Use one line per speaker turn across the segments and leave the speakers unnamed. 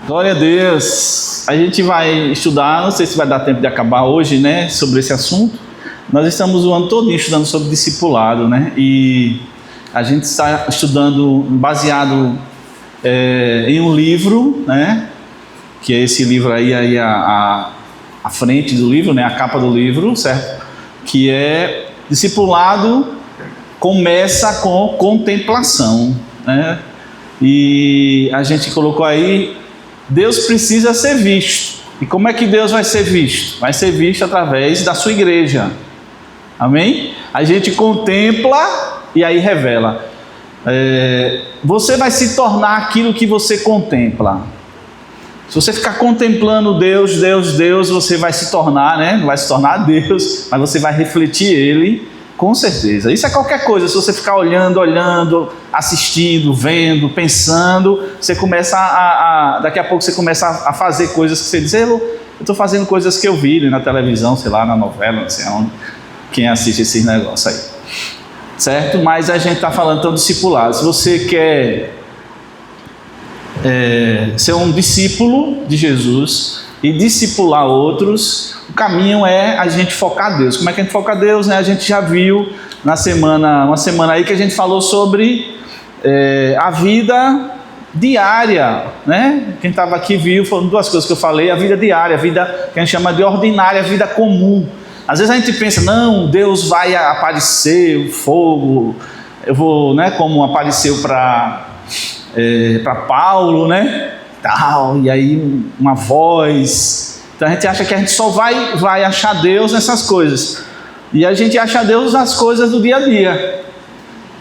Glória a Deus. A gente vai estudar, não sei se vai dar tempo de acabar hoje, né, sobre esse assunto. Nós estamos o ano todo estudando sobre discipulado, né, e a gente está estudando baseado em um livro, né, que é esse livro aí a frente do livro, né, a capa do livro, certo? Que é Discipulado começa com contemplação, né? E a gente colocou aí, Deus precisa ser visto. E como é que Deus vai ser visto? Vai ser visto através da sua igreja. Amém? A gente contempla e aí revela. Você vai se tornar aquilo que você contempla. Se você ficar contemplando Deus, você vai se tornar, né? Não vai se tornar Deus, mas você vai refletir Ele, com certeza. Isso é qualquer coisa. Se você ficar olhando, assistindo, vendo, pensando, você começa daqui a pouco você começa a fazer coisas que você diz, eu estou fazendo coisas que eu vi na televisão, sei lá, na novela, não sei onde, quem assiste esses negócios aí, certo? Mas a gente está falando tão discipulado. Se você quer ser um discípulo de Jesus e discipular outros, o caminho é a gente focar Deus. Como é que a gente foca Deus, né? A gente já viu uma semana aí que a gente falou sobre a vida diária, né? Quem estava aqui viu, foram duas coisas que eu falei: a vida diária, a vida que a gente chama de ordinária, a vida comum. Às vezes a gente pensa, não, Deus vai aparecer, o fogo, eu vou, né, como apareceu para Paulo, né, tal, e aí uma voz. Então a gente acha que a gente só vai achar Deus nessas coisas, e a gente acha Deus nas coisas do dia a dia,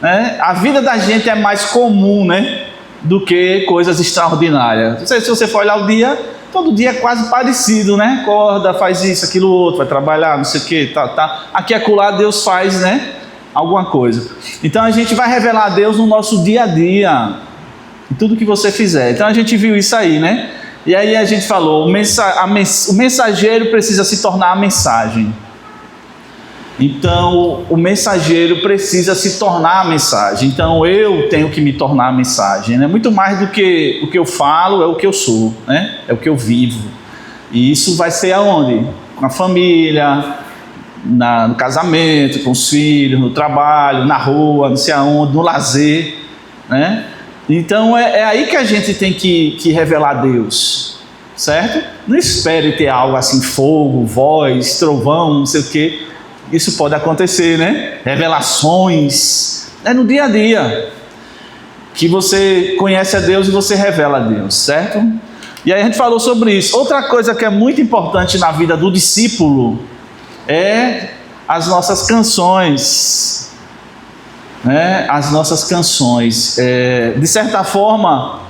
né? A vida da gente é mais comum, né, do que coisas extraordinárias. Não sei se você for olhar o dia, todo dia é quase parecido, né? Acorda, faz isso, aquilo, outro, vai trabalhar, não sei o que, tá. Aqui e acolá Deus faz, né, alguma coisa. Então a gente vai revelar a Deus no nosso dia a dia, em tudo que você fizer. Então a gente viu isso aí, né? E aí a gente falou, o mensageiro precisa se tornar a mensagem. Então o mensageiro precisa se tornar a mensagem. Então eu tenho que me tornar a mensagem, né? Muito mais do que o que eu falo, é o que eu sou, né? É o que eu vivo. E isso vai ser aonde? Com a família, no casamento, com os filhos, no trabalho, na rua, não sei aonde, no lazer, né? Então é aí que a gente tem que revelar Deus, certo? Não espere ter algo assim, fogo, voz, trovão, não sei o que. Isso pode acontecer, né? Revelações, é no dia a dia que você conhece a Deus e você revela a Deus, certo? E aí a gente falou sobre isso. Outra coisa que é muito importante na vida do discípulo é as nossas canções, né? As nossas canções, de certa forma,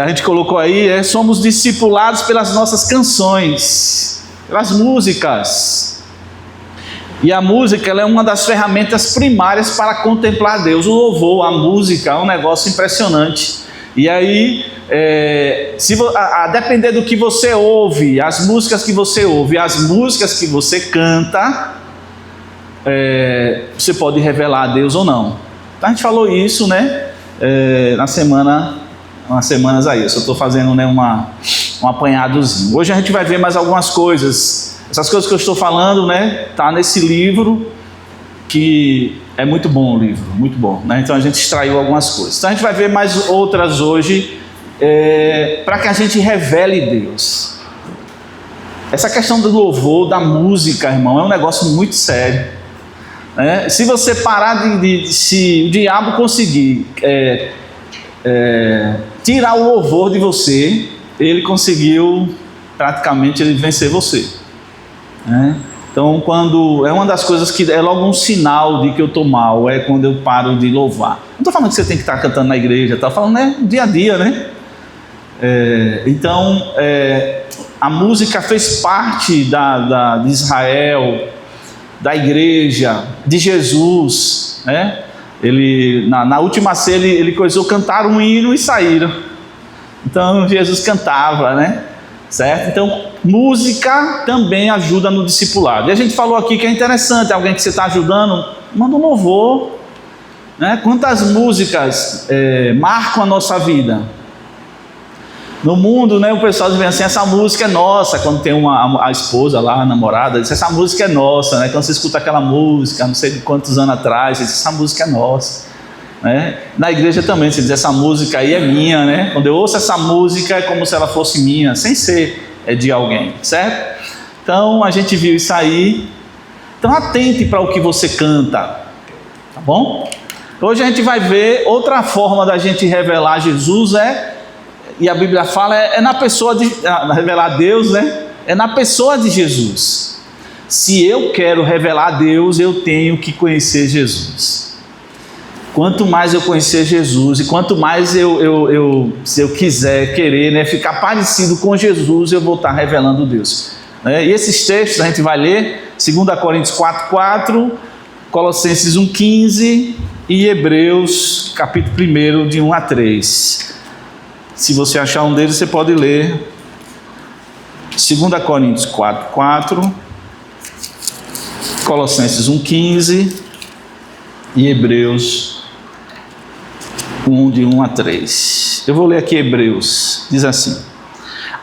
a gente colocou aí, somos discipulados pelas nossas canções, pelas músicas. E a música, ela é uma das ferramentas primárias para contemplar Deus. O louvor, a música, é um negócio impressionante. E aí, a depender do que você ouve, as músicas que você ouve, as músicas que você canta, você pode revelar a Deus ou não. Então a gente falou isso, né, umas semanas aí. Eu só estou fazendo, né, um apanhadozinho. Hoje a gente vai ver mais algumas coisas. Essas coisas que eu estou falando, né, tá nesse livro, que é muito bom o livro, muito bom, né? Então a gente extraiu algumas coisas. Então a gente vai ver mais outras hoje, para que a gente revele Deus. Essa questão do louvor, da música, irmão, é um negócio muito sério. Se você parar se o diabo conseguir tirar o louvor de você, ele conseguiu praticamente vencer você. Então, quando é uma das coisas que é logo um sinal de que eu estou mal, é quando eu paro de louvar. Não estou falando que você tem que estar cantando na igreja, estou falando, né, dia a dia, né? Então, a música fez parte de Israel, da igreja, de Jesus, né? Ele, na última ceia, ele começou a cantar um hino e saíram. Então, Jesus cantava, né? Certo? Então, música também ajuda no discipulado. E a gente falou aqui que é interessante, alguém que você está ajudando, manda um louvor, né? Quantas músicas marcam a nossa vida? No mundo, né, o pessoal diz assim, essa música é nossa. Quando tem a esposa lá, a namorada, diz, essa música é nossa, né? Quando você escuta aquela música, não sei de quantos anos atrás, você diz, essa música é nossa, né? Na igreja também, você diz, essa música aí é minha, né? Quando eu ouço essa música, é como se ela fosse minha, sem ser de alguém, certo? Então, a gente viu isso aí. Então, atente para o que você canta, tá bom? Hoje a gente vai ver outra forma da gente revelar Jesus, e a Bíblia fala, na pessoa de revelar Deus, né? É na pessoa de Jesus. Se eu quero revelar Deus, eu tenho que conhecer Jesus. Quanto mais eu conhecer Jesus, e quanto mais se eu quiser, querer, né, ficar parecido com Jesus, eu vou estar revelando Deus. E esses textos a gente vai ler, 2 Coríntios 4:4, Colossenses 1:15 e Hebreus, capítulo 1, de 1 a 3. Se você achar um deles, você pode ler 2 Coríntios 4:4, Colossenses 1:15 e Hebreus 1, de 1 a 3. Eu vou ler aqui Hebreus, diz assim: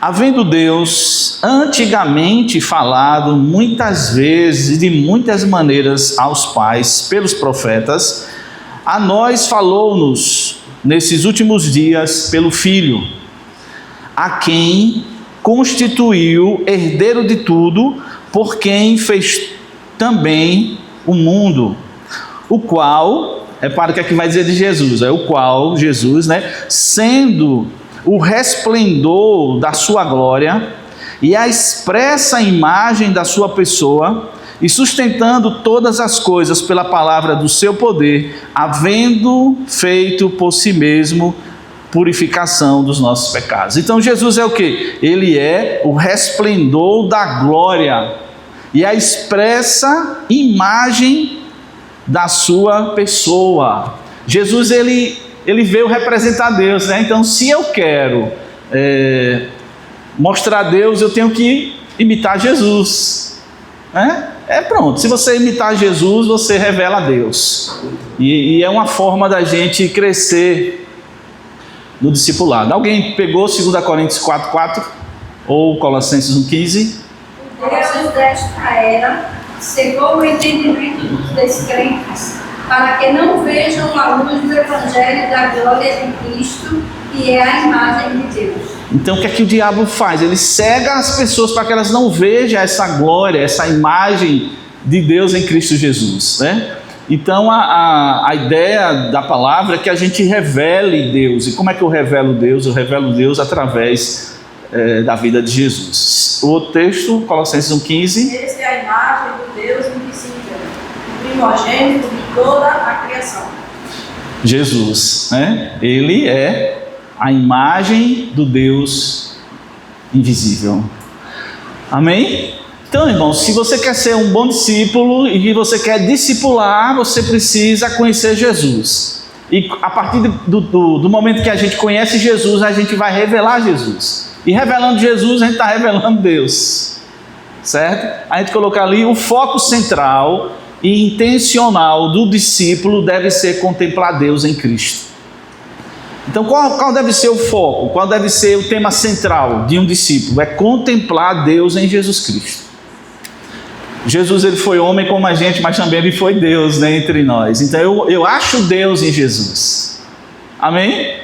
havendo Deus antigamente falado muitas vezes e de muitas maneiras aos pais pelos profetas, a nós falou-nos nesses últimos dias pelo Filho, a quem constituiu herdeiro de tudo, por quem fez também o mundo, o qual, para o que é que vai dizer de Jesus, o qual, Jesus, né, sendo o resplendor da sua glória e a expressa imagem da sua pessoa, e sustentando todas as coisas pela palavra do seu poder, havendo feito por si mesmo purificação dos nossos pecados. Então Jesus é o quê? Ele é o resplendor da glória e a expressa imagem da sua pessoa. Jesus, ele veio representar Deus, né? Então, se eu quero mostrar Deus, eu tenho que imitar Jesus, né? Pronto, se você imitar Jesus, você revela Deus. E é uma forma da gente crescer no discipulado. Alguém pegou 2 Coríntios 4:4 ou Colossenses 1:15?
Deus desta era cegou o entendimento dos descrentes, para que não vejam a luz do Evangelho da glória de Cristo, que é a imagem de Deus.
Então o que é que o diabo faz? Ele cega as pessoas para que elas não vejam essa glória, essa imagem de Deus em Cristo Jesus, né? Então a ideia da palavra é que a gente revele Deus. E como é que eu revelo Deus? Eu revelo Deus através da vida de Jesus. O texto, Colossenses 1:15.
Esta é a imagem do Deus invisível, o primogênito de toda a criação.
Jesus, né? Ele é a imagem do Deus invisível. Amém? Então, irmãos, se você quer ser um bom discípulo e você quer discipular, você precisa conhecer Jesus. E a partir do momento que a gente conhece Jesus, a gente vai revelar Jesus. E revelando Jesus, a gente está revelando Deus. Certo? A gente coloca ali o foco central e intencional do discípulo deve ser contemplar Deus em Cristo. Então, qual deve ser o foco? Qual deve ser o tema central de um discípulo? É contemplar Deus em Jesus Cristo. Jesus, ele foi homem como a gente, mas também ele foi Deus, né, entre nós. Então, eu acho Deus em Jesus. Amém?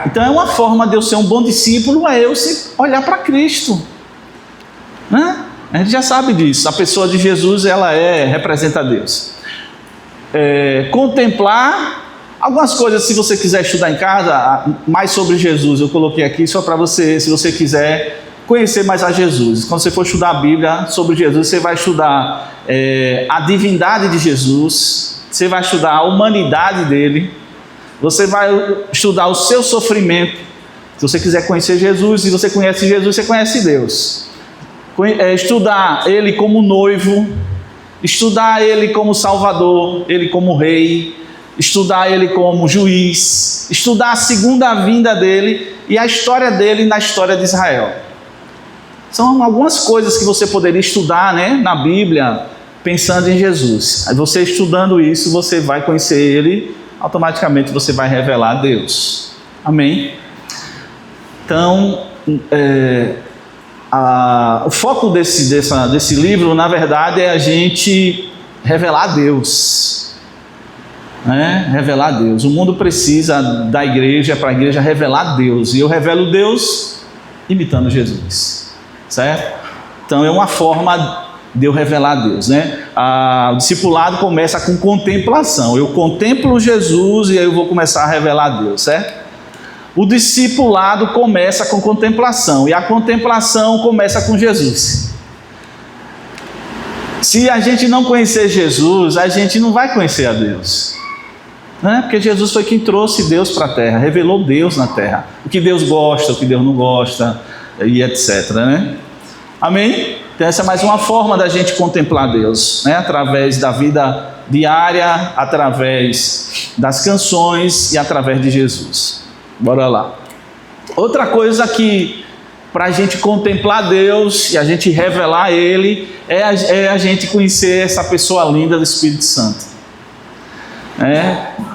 Então, é uma forma de eu ser um bom discípulo, é eu olhar para Cristo. Né? A gente já sabe disso. A pessoa de Jesus, ela representa Deus. Contemplar algumas coisas, se você quiser estudar em casa, mais sobre Jesus, eu coloquei aqui só para você, se você quiser conhecer mais a Jesus. Quando você for estudar a Bíblia sobre Jesus, você vai estudar a divindade de Jesus, você vai estudar a humanidade dele, você vai estudar o seu sofrimento. Se você quiser conhecer Jesus, se você conhece Jesus, você conhece Deus. Estudar ele como noivo, estudar ele como salvador, ele como rei, estudar ele como juiz, estudar a segunda vinda dele e a história dele na história de Israel. São algumas coisas que você poderia estudar, né, na Bíblia, pensando em Jesus. Aí você estudando isso, você vai conhecer ele, automaticamente você vai revelar a Deus. Amém? Então, o foco desse livro, na verdade, é a gente revelar a Deus. Né? Revelar a Deus. O mundo precisa da igreja para a igreja revelar a Deus. E eu revelo Deus imitando Jesus. Certo? Então é uma forma de eu revelar a Deus. Né? O discipulado começa com contemplação. Eu contemplo Jesus e aí eu vou começar a revelar a Deus. Certo? O discipulado começa com contemplação. E a contemplação começa com Jesus. Se a gente não conhecer Jesus, a gente não vai conhecer a Deus. Né? Porque Jesus foi quem trouxe Deus para a terra, revelou Deus na terra. O que Deus gosta, o que Deus não gosta, e etc. Né? Amém? Então essa é mais uma forma da gente contemplar Deus. Né? Através da vida diária, através das canções e através de Jesus. Bora lá. Outra coisa que, para a gente contemplar Deus e a gente revelar Ele, é a gente conhecer essa pessoa linda do Espírito Santo.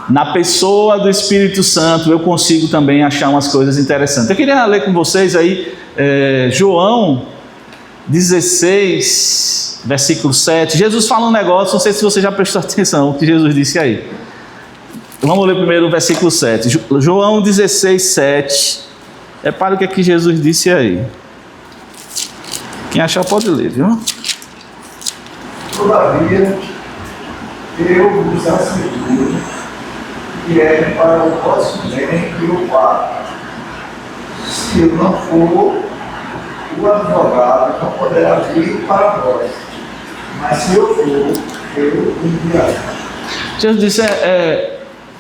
Na pessoa do Espírito Santo eu consigo também achar umas coisas interessantes. Eu queria ler com vocês aí João 16, versículo 7. Jesus fala um negócio, não sei se você já prestou atenção o que Jesus disse aí. Vamos ler primeiro o versículo 7. João 16, 7. Repara o que aqui Jesus disse aí. Quem achar pode ler, viu?
Todavia, eu vos asseguro que é para o vosso bem que eu falo. Se eu não for, o advogado não poderá vir para vós. Mas se eu for, eu enviarei.
Jesus disse,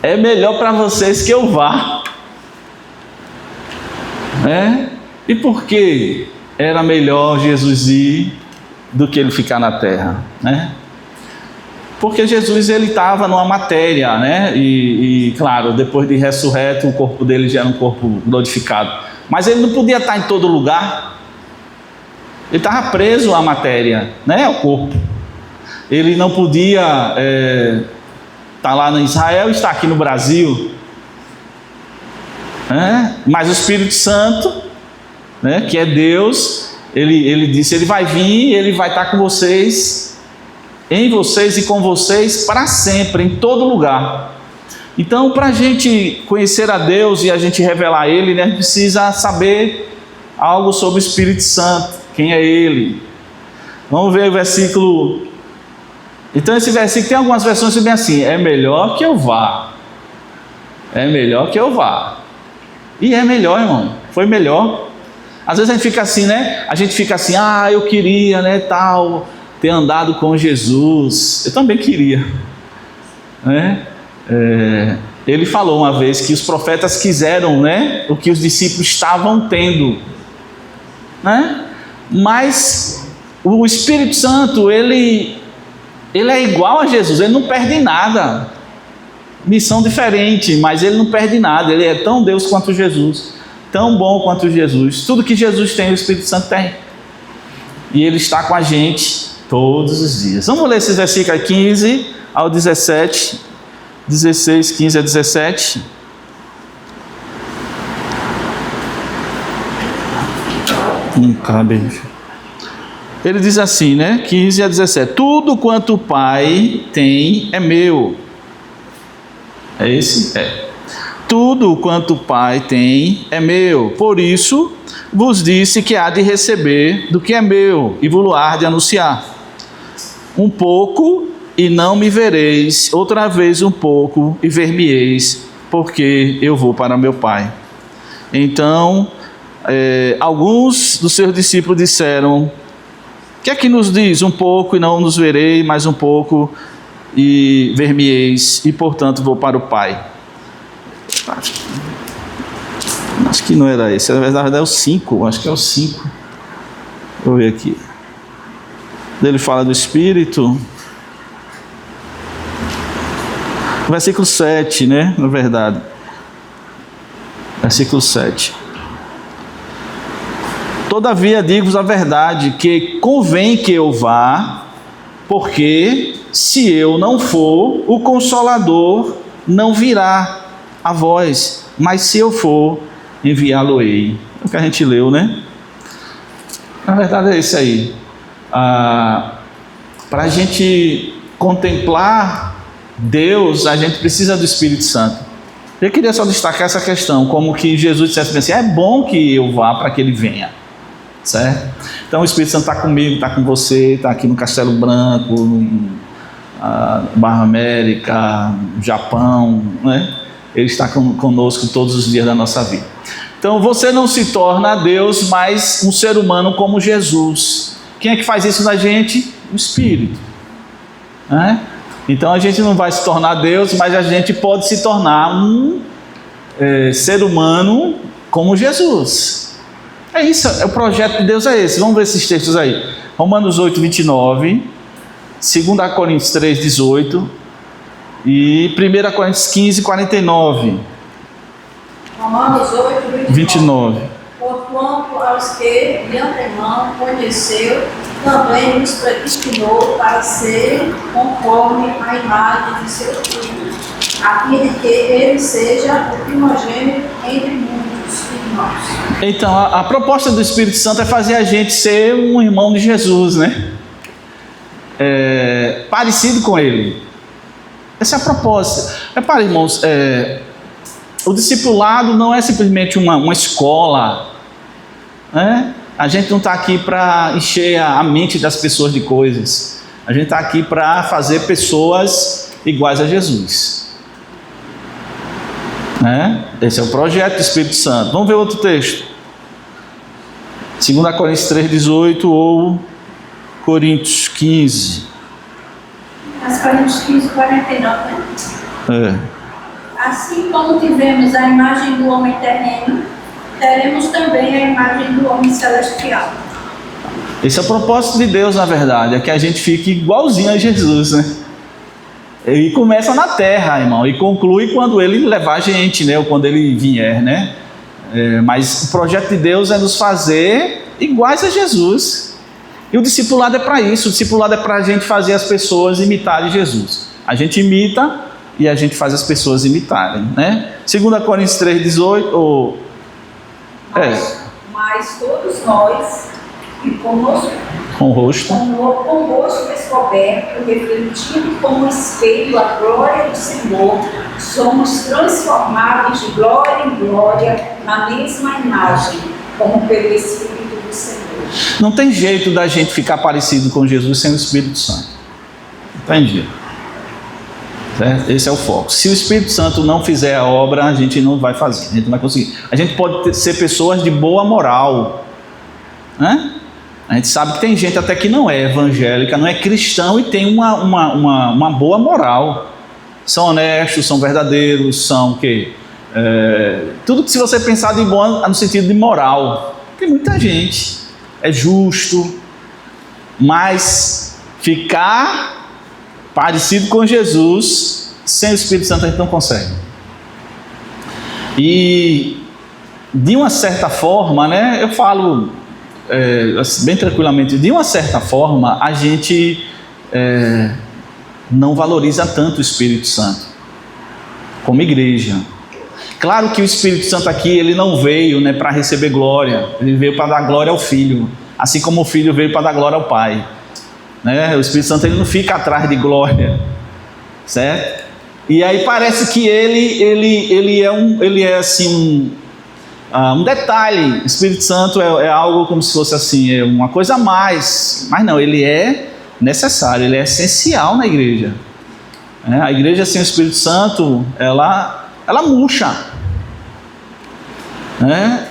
é melhor para vocês que eu vá. E por que era melhor Jesus ir do que ele ficar na terra? Porque Jesus ele estava numa matéria, e claro, depois de ressurreto o corpo dele já era um corpo glorificado, mas ele não podia estar em todo lugar. Ele estava preso à matéria, ao corpo. Ele não podia estar lá em Israel e estar aqui no Brasil. Mas o Espírito Santo, que é Deus, ele disse, ele vai vir, ele vai estar com vocês, em vocês e com vocês para sempre, em todo lugar. Então, para a gente conhecer a Deus e a gente revelar a Ele, a gente precisa saber algo sobre o Espírito Santo, quem é Ele. Vamos ver o versículo. Então esse versículo tem algumas versões que bem assim, é melhor que eu vá. É melhor que eu vá. E é melhor, irmão, foi melhor. Às vezes a gente fica assim, a gente fica assim, eu queria, ter andado com Jesus. Eu também queria. Ele falou uma vez que os profetas quiseram, o que os discípulos estavam tendo. Mas o Espírito Santo, ele é igual a Jesus, ele não perde nada. Missão diferente, mas ele não perde nada. Ele é tão Deus quanto Jesus, tão bom quanto Jesus. Tudo que Jesus tem, o Espírito Santo tem. E ele está com a gente todos os dias. Vamos ler esses versículos 15 ao 17, 16, 15 a 17. Cabe. Ele diz assim, 15 a 17. Tudo quanto o Pai tem é meu. É esse? Tudo quanto o Pai tem é meu. Por isso vos disse que há de receber do que é meu e vos há de anunciar. Um pouco e não me vereis, outra vez um pouco e ver-me-eis, porque eu vou para meu Pai. Então alguns dos seus discípulos disseram, o que é que nos diz? Um pouco e não nos verei, mais um pouco e ver-me-eis, e portanto vou para o Pai. Acho que não era esse, na verdade é o 5, acho que é o 5. Vou ver aqui. Ele fala do Espírito. Versículo 7, na verdade. Versículo 7. Todavia digo-vos a verdade, que convém que eu vá, porque se eu não for, o Consolador não virá a vós, mas se eu for, enviá-lo-ei. É o que a gente leu, né? Na verdade é isso aí. Para a gente contemplar Deus, a gente precisa do Espírito Santo. Eu queria só destacar essa questão, como que Jesus dissesse assim, é bom que eu vá para que ele venha, certo? Então o Espírito Santo está comigo, está com você, está aqui no Castelo Branco, no Barra América, no Japão, né? Ele está conosco todos os dias da nossa vida. Então você não se torna Deus, mas um ser humano como Jesus. Quem é que faz isso na gente? O Espírito, né? Então a gente não vai se tornar Deus, mas a gente pode se tornar um ser humano como Jesus. É isso, o projeto de Deus é esse. Vamos ver esses textos aí. Romanos 8, 29, 2 Coríntios 3, 18 e 1 Coríntios 15, 49.
Romanos 8,
29.
Porquanto aos que de antemão conheceu, também nos predestinou para ser conforme a imagem de seu Filho, a fim de que ele seja o primogênito entre muitos irmãos.
Então, a proposta do Espírito Santo é fazer a gente ser um irmão de Jesus, né? Parecido com ele. Essa é a proposta. Repare, irmãos, o discipulado não é simplesmente uma escola, né? A gente não está aqui para encher a mente das pessoas de coisas. A gente está aqui para fazer pessoas iguais a Jesus, né? Esse é o projeto do Espírito Santo. Vamos ver outro texto. 2 Coríntios 3, 18 ou Coríntios 15.
As Coríntios 15, 49, né? Assim como tivemos a imagem do homem terreno, teremos também a imagem do homem celestial.
Esse é o propósito de Deus, na verdade, é que a gente fique igualzinho a Jesus, né? E começa na terra, irmão, e conclui quando ele levar a gente, né? Ou quando ele vier, né? Mas o projeto de Deus é nos fazer iguais a Jesus. E o discipulado é para isso. O discipulado é para a gente fazer as pessoas imitarem Jesus. A gente imita e a gente faz as pessoas imitarem, né? 2 Coríntios 3, 18...
Mas todos nós, com
o rosto
descoberto, refletindo como espelho a glória do Senhor, somos transformados de glória em glória na mesma imagem, como pelo Espírito do Senhor.
Não tem jeito da gente ficar parecido com Jesus sem o Espírito Santo. Não tem jeito. Certo? Esse é o foco. Se o Espírito Santo não fizer a obra, a gente não vai fazer, a gente não vai conseguir. A gente pode ser pessoas de boa moral, né? A gente sabe que tem gente até que não é evangélica, não é cristão e tem uma boa moral. São honestos, são verdadeiros, são o quê? Tudo que se você pensar de bom no sentido de moral. Tem muita gente, é justo, mas ficar parecido com Jesus, sem o Espírito Santo a gente não consegue. E de uma certa forma, né, eu falo bem tranquilamente, de uma certa forma a gente não valoriza tanto o Espírito Santo como igreja. Claro que o Espírito Santo aqui ele não veio, né, para receber glória, ele veio para dar glória ao Filho, assim como o Filho veio para dar glória ao Pai. Né? O Espírito Santo ele não fica atrás de glória, certo? E aí parece que ele é assim um detalhe. O Espírito Santo é algo como se fosse assim, uma coisa a mais, mas não, ele é necessário, ele é essencial na igreja. A igreja sem o Espírito Santo ela murcha, né?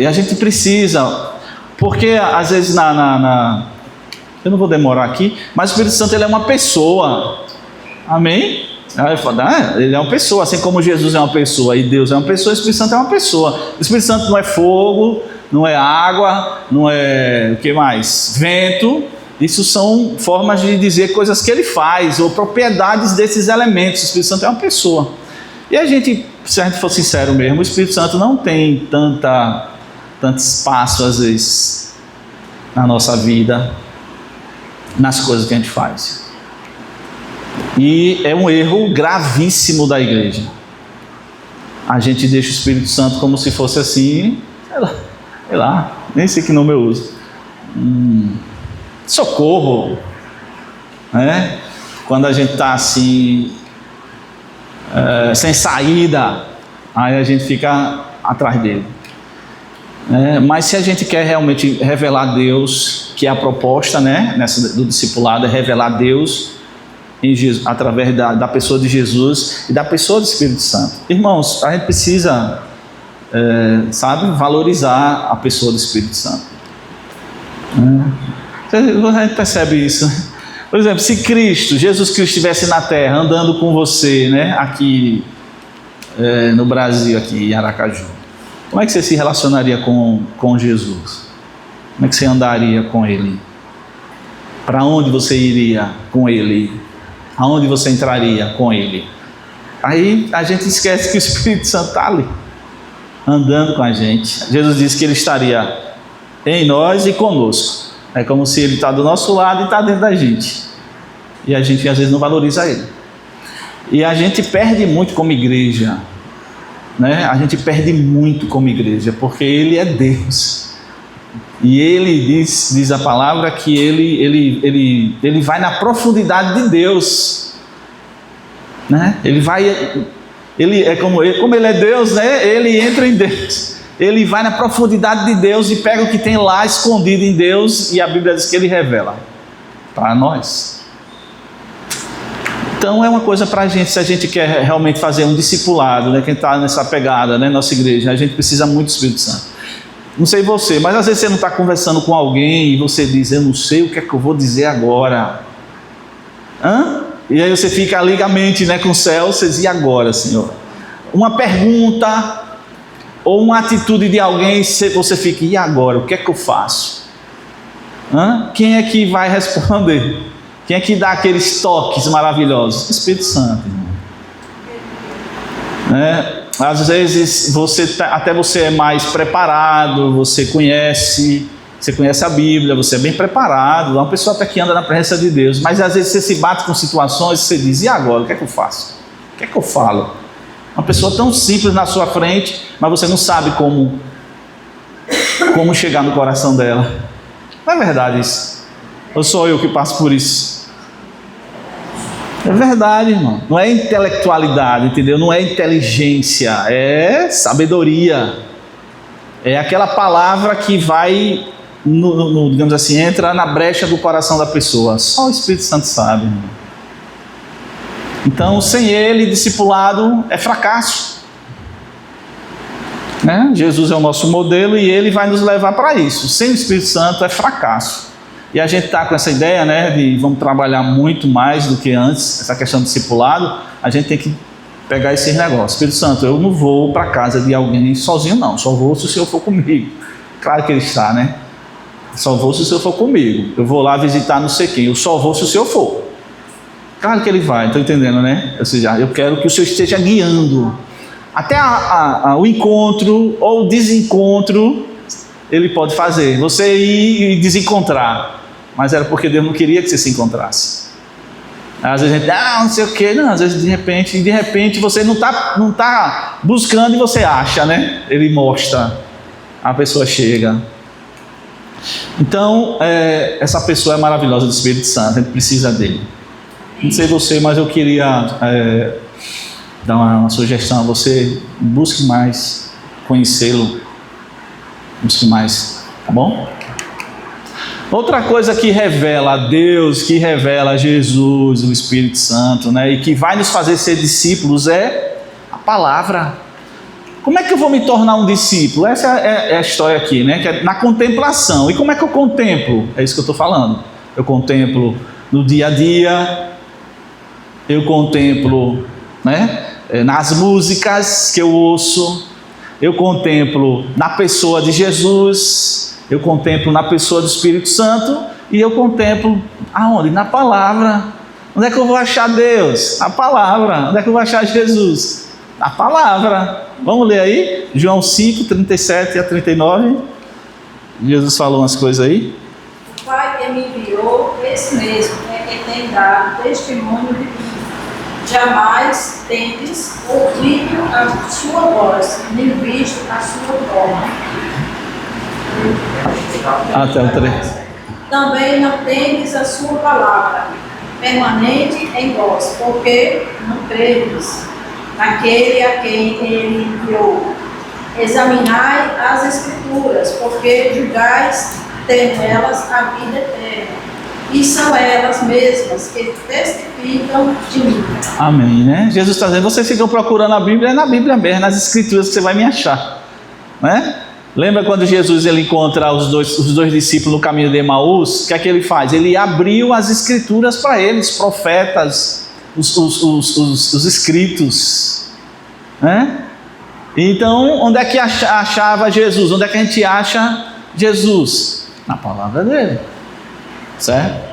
E a gente precisa, porque às vezes eu não vou demorar aqui, mas o Espírito Santo ele é uma pessoa, amém? Ele é uma pessoa, assim como Jesus é uma pessoa e Deus é uma pessoa, o Espírito Santo é uma pessoa. O Espírito Santo não é fogo, não é água, não é o que mais? Vento. Isso são formas de dizer coisas que ele faz, ou propriedades desses elementos. O Espírito Santo é uma pessoa. E a gente, se a gente for sincero mesmo, o Espírito Santo não tem tanto espaço às vezes na nossa vida, nas coisas que a gente faz. E é um erro gravíssimo da igreja. a gente deixa o Espírito Santo como se fosse assim, sei lá, nem sei que nome eu uso. Socorro, né? Quando a gente está assim, sem saída, aí a gente fica atrás dele. Mas se a gente quer realmente revelar Deus, que é a proposta, né, do discipulado, é revelar Deus em Jesus, através da pessoa de Jesus e da pessoa do Espírito Santo. Irmãos, a gente precisa, valorizar a pessoa do Espírito Santo. A gente percebe isso. Por exemplo, se Jesus Cristo estivesse na terra, andando com você, né, aqui no Brasil, aqui em Aracaju, como é que você se relacionaria com Jesus? Como é que você andaria com Ele? Para onde você iria com Ele? Aonde você entraria com Ele? Aí a gente esquece que o Espírito Santo está ali, andando com a gente. Jesus disse que Ele estaria em nós e conosco. É como se Ele está do nosso lado e está dentro da gente. E a gente às vezes não valoriza Ele. E a gente perde muito como igreja, né? A gente perde muito como igreja, porque Ele é Deus. E Ele diz a palavra que Ele vai na profundidade de Deus, né? Ele é como Ele é Deus, né? Ele entra em Deus. Ele vai na profundidade de Deus e pega o que tem lá escondido em Deus, e a Bíblia diz que Ele revela para nós. Então é uma coisa para a gente, se a gente quer realmente fazer um discipulado, né? Quem está nessa pegada, né? Nossa igreja, a gente precisa muito do Espírito Santo. Não sei você, mas às vezes você não está conversando com alguém e você diz, eu não sei o que é que eu vou dizer agora. E aí você fica liga a mente, né, com o céu, você diz, e agora, Senhor? Uma pergunta ou uma atitude de alguém, você fica, e agora? O que é que eu faço? Quem é que vai responder? Quem é que dá aqueles toques maravilhosos? O Espírito Santo, irmão. Às vezes até você é mais preparado, você conhece a Bíblia, você é bem preparado, é uma pessoa até que anda na presença de Deus, mas às vezes você se bate com situações e você diz, e agora? O que é que eu faço? O que é que eu falo? Uma pessoa tão simples na sua frente, mas você não sabe como chegar no coração dela. Não é verdade isso? Ou sou eu que passo por isso? É verdade, irmão. Não é intelectualidade, entendeu? Não é inteligência, é sabedoria. É aquela palavra que vai, digamos assim, entra na brecha do coração da pessoa. Só o Espírito Santo sabe, irmão. Então, sem Ele, discipulado é fracasso. Né? Jesus é o nosso modelo e Ele vai nos levar para isso. Sem o Espírito Santo é fracasso. E a gente está com essa ideia, né, de vamos trabalhar muito mais do que antes, essa questão do discipulado, a gente tem que pegar esses negócios. Espírito Santo, eu não vou para a casa de alguém sozinho não, só vou se o Senhor for comigo. Claro que Ele está, né? Só vou se o Senhor for comigo. Eu vou lá visitar não sei quem, eu só vou se o Senhor for. Claro que Ele vai, estou entendendo, né? Ou seja, eu quero que o Senhor esteja guiando. Até o encontro ou o desencontro, Ele pode fazer. Você ir e desencontrar. Mas era porque Deus não queria que você se encontrasse. Às vezes a gente, não sei o que, não, às vezes de repente você não está buscando e você acha, né? Ele mostra, a pessoa chega. Então, essa pessoa é maravilhosa do Espírito Santo, a gente precisa dele. Não sei você, mas eu queria dar uma sugestão a você, busque mais conhecê-lo, busque mais, tá bom? Outra coisa que revela a Deus, que revela a Jesus, o Espírito Santo, né, e que vai nos fazer ser discípulos é a palavra. Como é que eu vou me tornar um discípulo? Essa é a história aqui, né, que é na contemplação. E como é que eu contemplo? É isso que eu estou falando. Eu contemplo no dia a dia, eu contemplo, né, nas músicas que eu ouço, eu contemplo na pessoa de Jesus, eu contemplo na pessoa do Espírito Santo e eu contemplo aonde? Na palavra. Onde é que eu vou achar Deus? Na palavra. Onde é que eu vou achar Jesus? Na palavra. Vamos ler aí? João 5, 37 a 39. Jesus falou umas coisas aí.
O Pai que me enviou, esse mesmo é quem tem dado testemunho de mim. jamais tendes ouvido a sua voz, nem visto a sua forma.
Até o 3.
Também não tendes a sua palavra, permanente em vós, porque não credes naquele a quem ele enviou. Examinai as Escrituras, porque julgais ter nelas a vida eterna. E são elas mesmas que testificam de mim.
Amém, né? Jesus está dizendo, vocês ficam procurando a Bíblia, é na Bíblia mesmo, nas Escrituras que você vai me achar, né? Lembra quando Jesus ele encontra os dois discípulos no caminho de Emaús? O que é que ele faz? Ele abriu as Escrituras para eles, profetas, os escritos, né? Então, onde é que achava Jesus? Onde é que a gente acha Jesus? Na palavra dele, certo?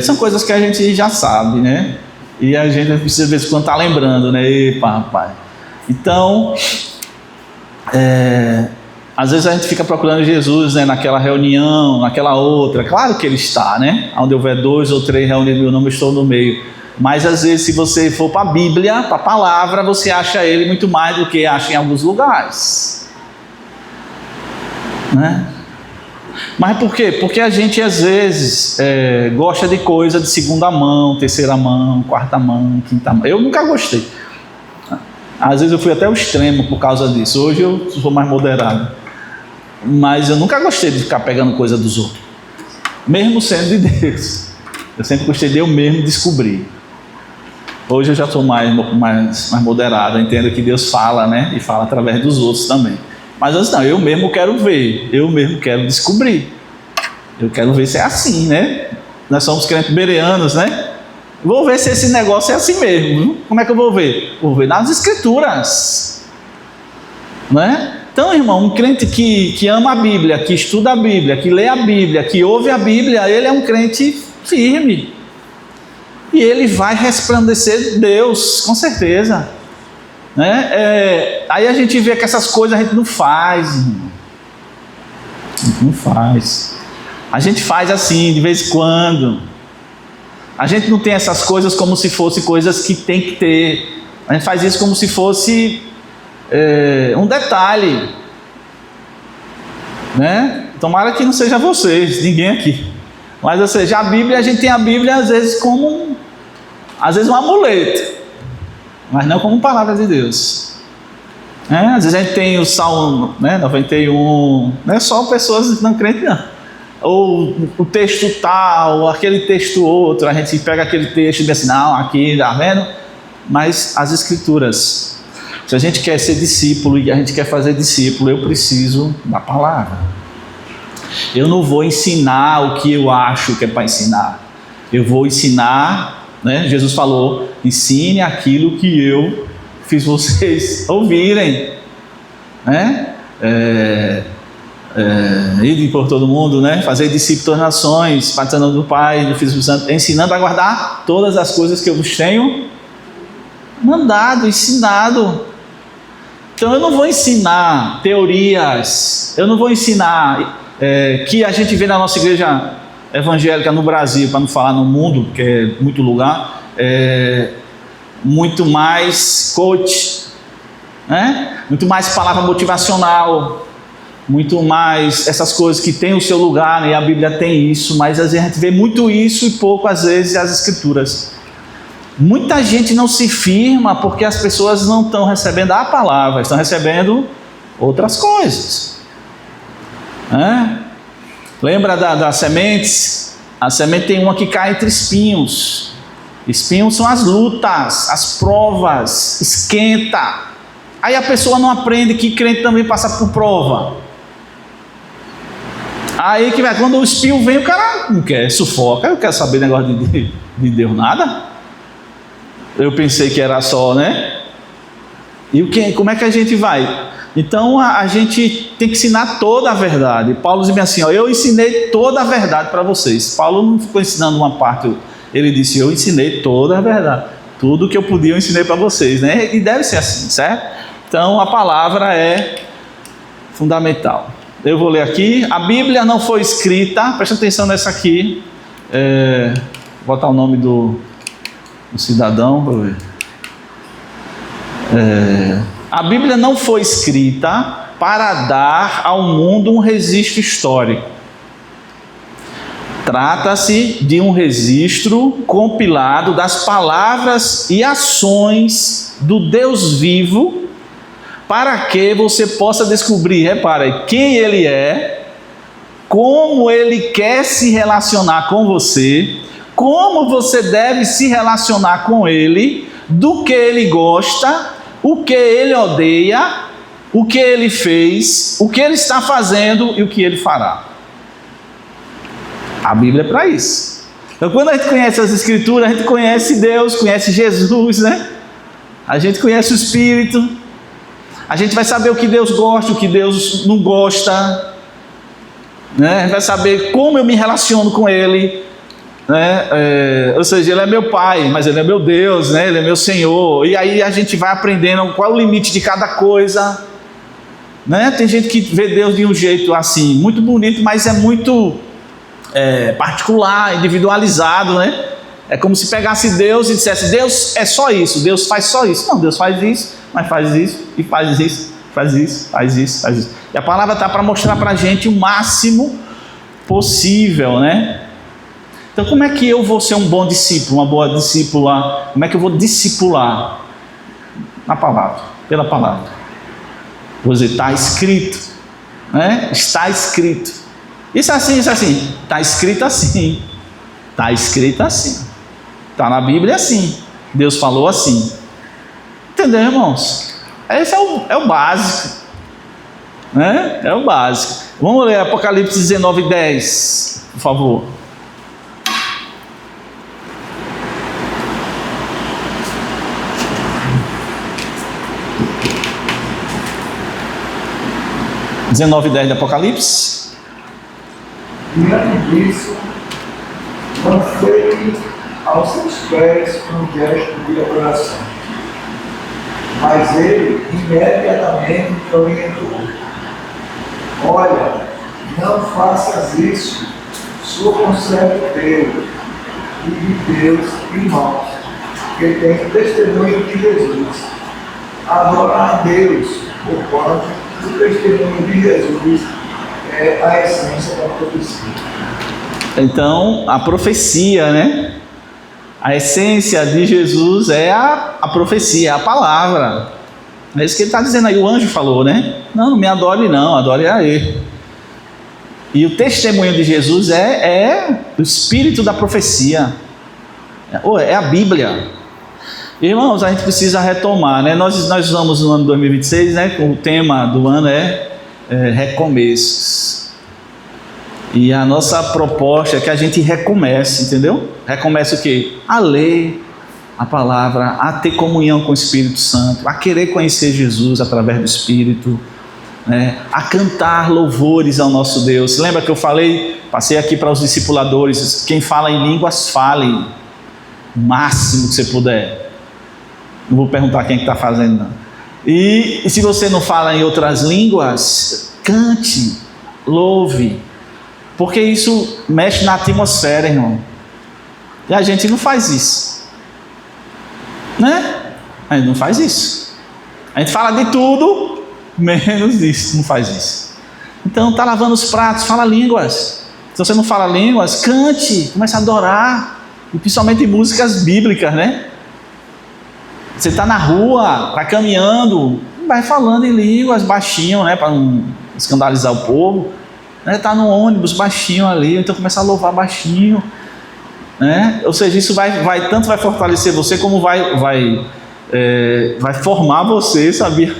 São coisas que a gente já sabe, né? E a gente precisa de vez em quando estar lembrando, né? Epa, rapaz. Então, às vezes a gente fica procurando Jesus, né, naquela reunião, naquela outra. Claro que ele está, né? Onde houver 2 ou 3 reunidos, meu nome, estou no meio. Mas às vezes, se você for para a Bíblia, para a palavra, você acha ele muito mais do que acha em alguns lugares, né? Mas por quê? Porque a gente às vezes gosta de coisa de segunda mão, terceira mão, quarta mão, quinta mão. Eu nunca gostei. Às vezes eu fui até o extremo por causa disso. Hoje eu sou mais moderado. Mas eu nunca gostei de ficar pegando coisa dos outros, mesmo sendo de Deus. Eu sempre gostei de eu mesmo descobrir. Hoje eu já sou mais moderado. Eu entendo que Deus fala, né? E fala através dos outros também. Mas antes não, eu mesmo quero ver, eu mesmo quero descobrir. Eu quero ver se é assim, né? Nós somos crentes bereanos, né? Vou ver se esse negócio é assim mesmo, viu? Como é que eu vou ver? Vou ver nas Escrituras, né? Então, irmão, um crente que ama a Bíblia, que estuda a Bíblia, que lê a Bíblia, que ouve a Bíblia, ele é um crente firme. E ele vai resplandecer Deus, com certeza, né? Aí a gente vê que essas coisas a gente não faz, irmão. A gente não faz. A gente faz assim, de vez em quando. A gente não tem essas coisas como se fossem coisas que tem que ter. A gente faz isso como se fosse um detalhe, né? Tomara que não seja vocês, ninguém aqui. Mas, ou seja, a Bíblia, a gente tem a Bíblia às vezes como um amuleto, mas não como palavra de Deus. Às vezes a gente tem o Salmo 91, não é só pessoas não crentes, não. Ou o texto tal, aquele texto outro, a gente pega aquele texto e diz assim, não, aqui, tá vendo? Mas as Escrituras, se a gente quer ser discípulo e a gente quer fazer discípulo, eu preciso da palavra. Eu não vou ensinar o que eu acho que é para ensinar. Eu vou ensinar, né? Jesus falou, ensine aquilo que eu fiz vocês ouvirem, né? Ide por todo mundo, né? Fazer discípulos das nações, batizando do Pai, do Filho e do Santo, ensinando a guardar todas as coisas que eu vos tenho mandado, ensinado. Então eu não vou ensinar teorias, eu não vou ensinar que a gente vê na nossa igreja evangélica no Brasil, para não falar no mundo, que é muito lugar, muito mais coach, né? Muito mais palavra motivacional, muito mais essas coisas que tem o seu lugar, né? E a Bíblia tem isso, mas às vezes a gente vê muito isso e pouco às vezes as Escrituras. Muita gente não se firma porque as pessoas não estão recebendo a palavra, estão recebendo outras coisas. Lembra das sementes? A semente tem uma que cai entre espinhos. Espinhos são as lutas, as provas, esquenta. Aí a pessoa não aprende que crente também passa por prova. Aí que vai, quando o espinho vem, o cara não quer, sufoca. Eu quero saber negócio de Deus, nada. Eu pensei que era só, né? E como é que a gente vai? Então a gente tem que ensinar toda a verdade. Paulo dizia assim, eu ensinei toda a verdade para vocês. Paulo não ficou ensinando uma parte, ele disse, eu ensinei toda a verdade. Tudo que eu podia eu ensinei para vocês, né? E deve ser assim, certo? Então a palavra é fundamental. Eu vou ler aqui, a Bíblia não foi escrita, presta atenção nessa aqui, vou botar o nome do O cidadão, vou ver. A Bíblia não foi escrita para dar ao mundo um registro histórico. Trata-se de um registro compilado das palavras e ações do Deus vivo, para que você possa descobrir, repare, quem Ele é, como Ele quer se relacionar com você, como você deve se relacionar com Ele, do que Ele gosta, o que Ele odeia, o que Ele fez, o que Ele está fazendo e o que Ele fará. A Bíblia é para isso. Então, quando a gente conhece as Escrituras, a gente conhece Deus, conhece Jesus, né? A gente conhece o Espírito. A gente vai saber o que Deus gosta, o que Deus não gosta, né? A gente vai saber como eu me relaciono com Ele, né? Ou seja, Ele é meu Pai, mas Ele é meu Deus, né? Ele é meu Senhor. E aí a gente vai aprendendo qual é o limite de cada coisa, né? Tem gente que vê Deus de um jeito assim, muito bonito, mas é muito particular, individualizado, né? É como se pegasse Deus e dissesse: Deus é só isso, Deus faz só isso. Não, Deus faz isso, mas faz isso, e faz isso, faz isso, faz isso, faz isso. E a palavra está para mostrar para a gente o máximo possível, né? Então, como é que eu vou ser um bom discípulo, uma boa discípula? Como é que eu vou discipular? Na palavra, pela palavra. Vou dizer, está escrito, né? Está escrito. Isso é assim, isso é assim. Está escrito assim. Está escrito assim. Está na Bíblia assim. Deus falou assim. Entendeu, irmãos? Esse é o básico, né? É o básico. Vamos ler Apocalipse 19:10, por favor. (19:10) de Apocalipse.
Diante disso, lancei-me aos seus pés com um gesto de adoração. Mas ele imediatamente me orientou: olha, não faças isso, sou conservo teu e de Deus, irmãos, que tem testemunho de Jesus. Adorar a Deus, porquanto o testemunho de Jesus é a essência da profecia.
Então, a profecia, né? A essência de Jesus é a profecia, é a palavra. É isso que ele está dizendo aí, o anjo falou, né? Não me adore não, adore a Ele. E o testemunho de Jesus é o espírito da profecia. É a Bíblia. Irmãos, a gente precisa retomar, né? Nós vamos no ano 2026, né? O tema do ano é recomeços. E a nossa proposta é que a gente recomece, entendeu? Recomece o quê? A ler a palavra, a ter comunhão com o Espírito Santo, a querer conhecer Jesus através do Espírito, né? A cantar louvores ao nosso Deus. Lembra que eu falei, passei aqui para os discipuladores, quem fala em línguas, fale o máximo que você puder. Não vou perguntar quem está fazendo, não. E se você não fala em outras línguas, cante, louve, porque isso mexe na atmosfera, irmão. E a gente não faz isso, né? A gente não faz isso. A gente fala de tudo, menos isso, não faz isso. Então está lavando os pratos, fala línguas. Se você não fala línguas, cante, comece a adorar, e principalmente músicas bíblicas, né? Você está na rua, está caminhando, vai falando em línguas baixinho, né? Para não escandalizar o povo. Está no ônibus baixinho ali, então começa a louvar baixinho, né? Ou seja, isso tanto vai fortalecer você como vai formar você, sabia?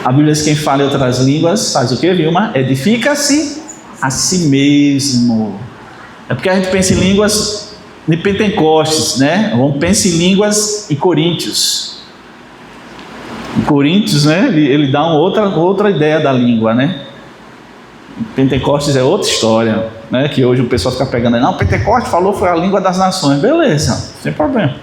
A Bíblia diz que quem fala em outras línguas faz o que, Vilma? Edifica-se a si mesmo. É porque a gente pensa em línguas de Pentecostes, né? Vamos pensar em línguas em Coríntios. Em Coríntios, né? Ele dá outra ideia da língua, né? Pentecostes é outra história, né? Que hoje o pessoal fica pegando, não, Pentecostes falou foi a língua das nações, beleza, sem problema.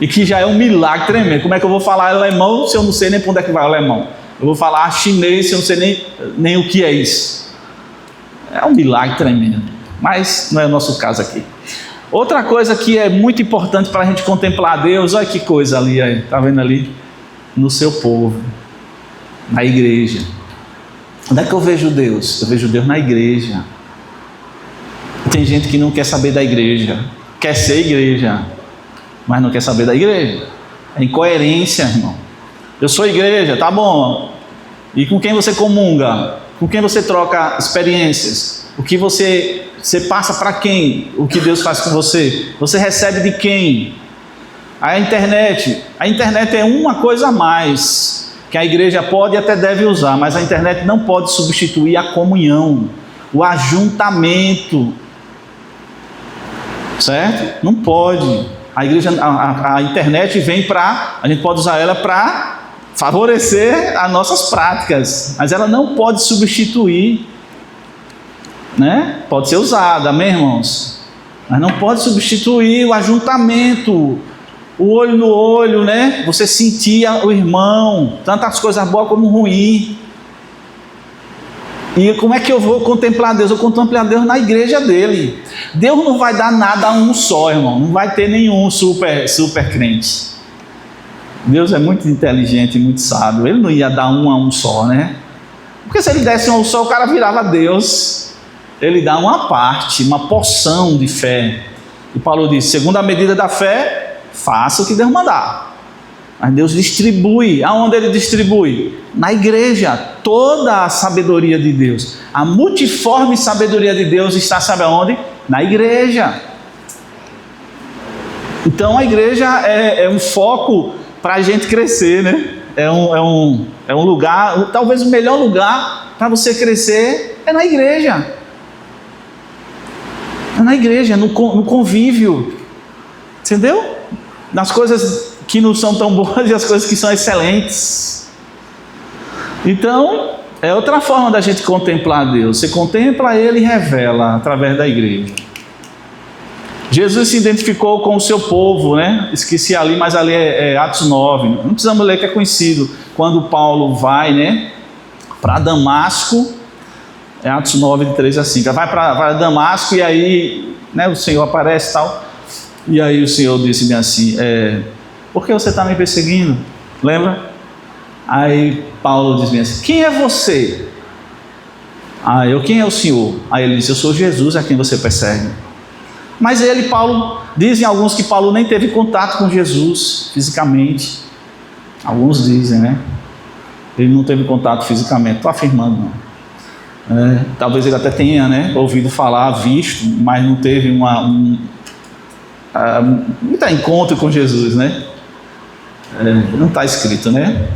E que já é um milagre tremendo. Como é que eu vou falar alemão se eu não sei nem para onde é que vai o alemão? Eu vou falar chinês se eu não sei nem o que é isso. É um milagre tremendo, mas não é o nosso caso aqui. Outra coisa que é muito importante para a gente contemplar a Deus, olha que coisa ali, está vendo ali? No seu povo, na igreja. Onde é que eu vejo Deus? Eu vejo Deus na igreja. Tem gente que não quer saber da igreja, quer ser igreja, mas não quer saber da igreja. É incoerência, irmão. Eu sou igreja, tá bom. E com quem você comunga? Com quem você troca experiências? O que você passa para quem? O que Deus faz com você? Você recebe de quem? A internet é uma coisa a mais que a igreja pode e até deve usar, mas a internet não pode substituir a comunhão, o ajuntamento, certo? Não pode. A igreja, a internet vem para, a gente pode usar ela para favorecer as nossas práticas, mas ela não pode substituir, né? Pode ser usada, amém, irmãos? Mas não pode substituir o ajuntamento, o olho no olho, né? Você sentia o irmão, tantas coisas boas como ruins. E como é que eu vou contemplar Deus? Eu contemplo a Deus na igreja dele. Deus não vai dar nada a um só, irmão. Não vai ter nenhum super crente. Deus é muito inteligente e muito sábio. Ele não ia dar um a um só, né? Porque se ele desse um só, o cara virava Deus. Ele dá uma parte, uma porção de fé. E Paulo diz, segundo a medida da fé, faça o que Deus mandar. Mas Deus distribui. Aonde ele distribui? Na igreja. Toda a sabedoria de Deus, a multiforme sabedoria de Deus está, sabe aonde? Na igreja. Então a igreja é um foco para a gente crescer, né? É um lugar, talvez o melhor lugar para você crescer é na igreja. É na igreja, no convívio. Entendeu? Nas coisas que não são tão boas e as coisas que são excelentes. Então, é outra forma da gente contemplar Deus. Você contempla Ele e revela através da igreja. Jesus se identificou com o seu povo, né? Esqueci ali, mas ali é Atos 9. Não precisamos ler, que é conhecido. Quando Paulo vai, né, para Damasco, é Atos 9, de 3 a 5. Vai para Damasco e aí, né, o Senhor aparece e tal. E aí o Senhor disse bem assim, por que você está me perseguindo? Lembra? Aí Paulo diz bem assim, quem é você? Quem é o Senhor? Aí ele disse, eu sou Jesus a quem você persegue. Mas Paulo, dizem alguns que Paulo nem teve contato com Jesus fisicamente. Alguns dizem, né? Ele não teve contato fisicamente, estou afirmando não. Talvez ele até tenha, né, ouvido falar, visto, mas não teve muito encontro com Jesus, né? Não está escrito, né?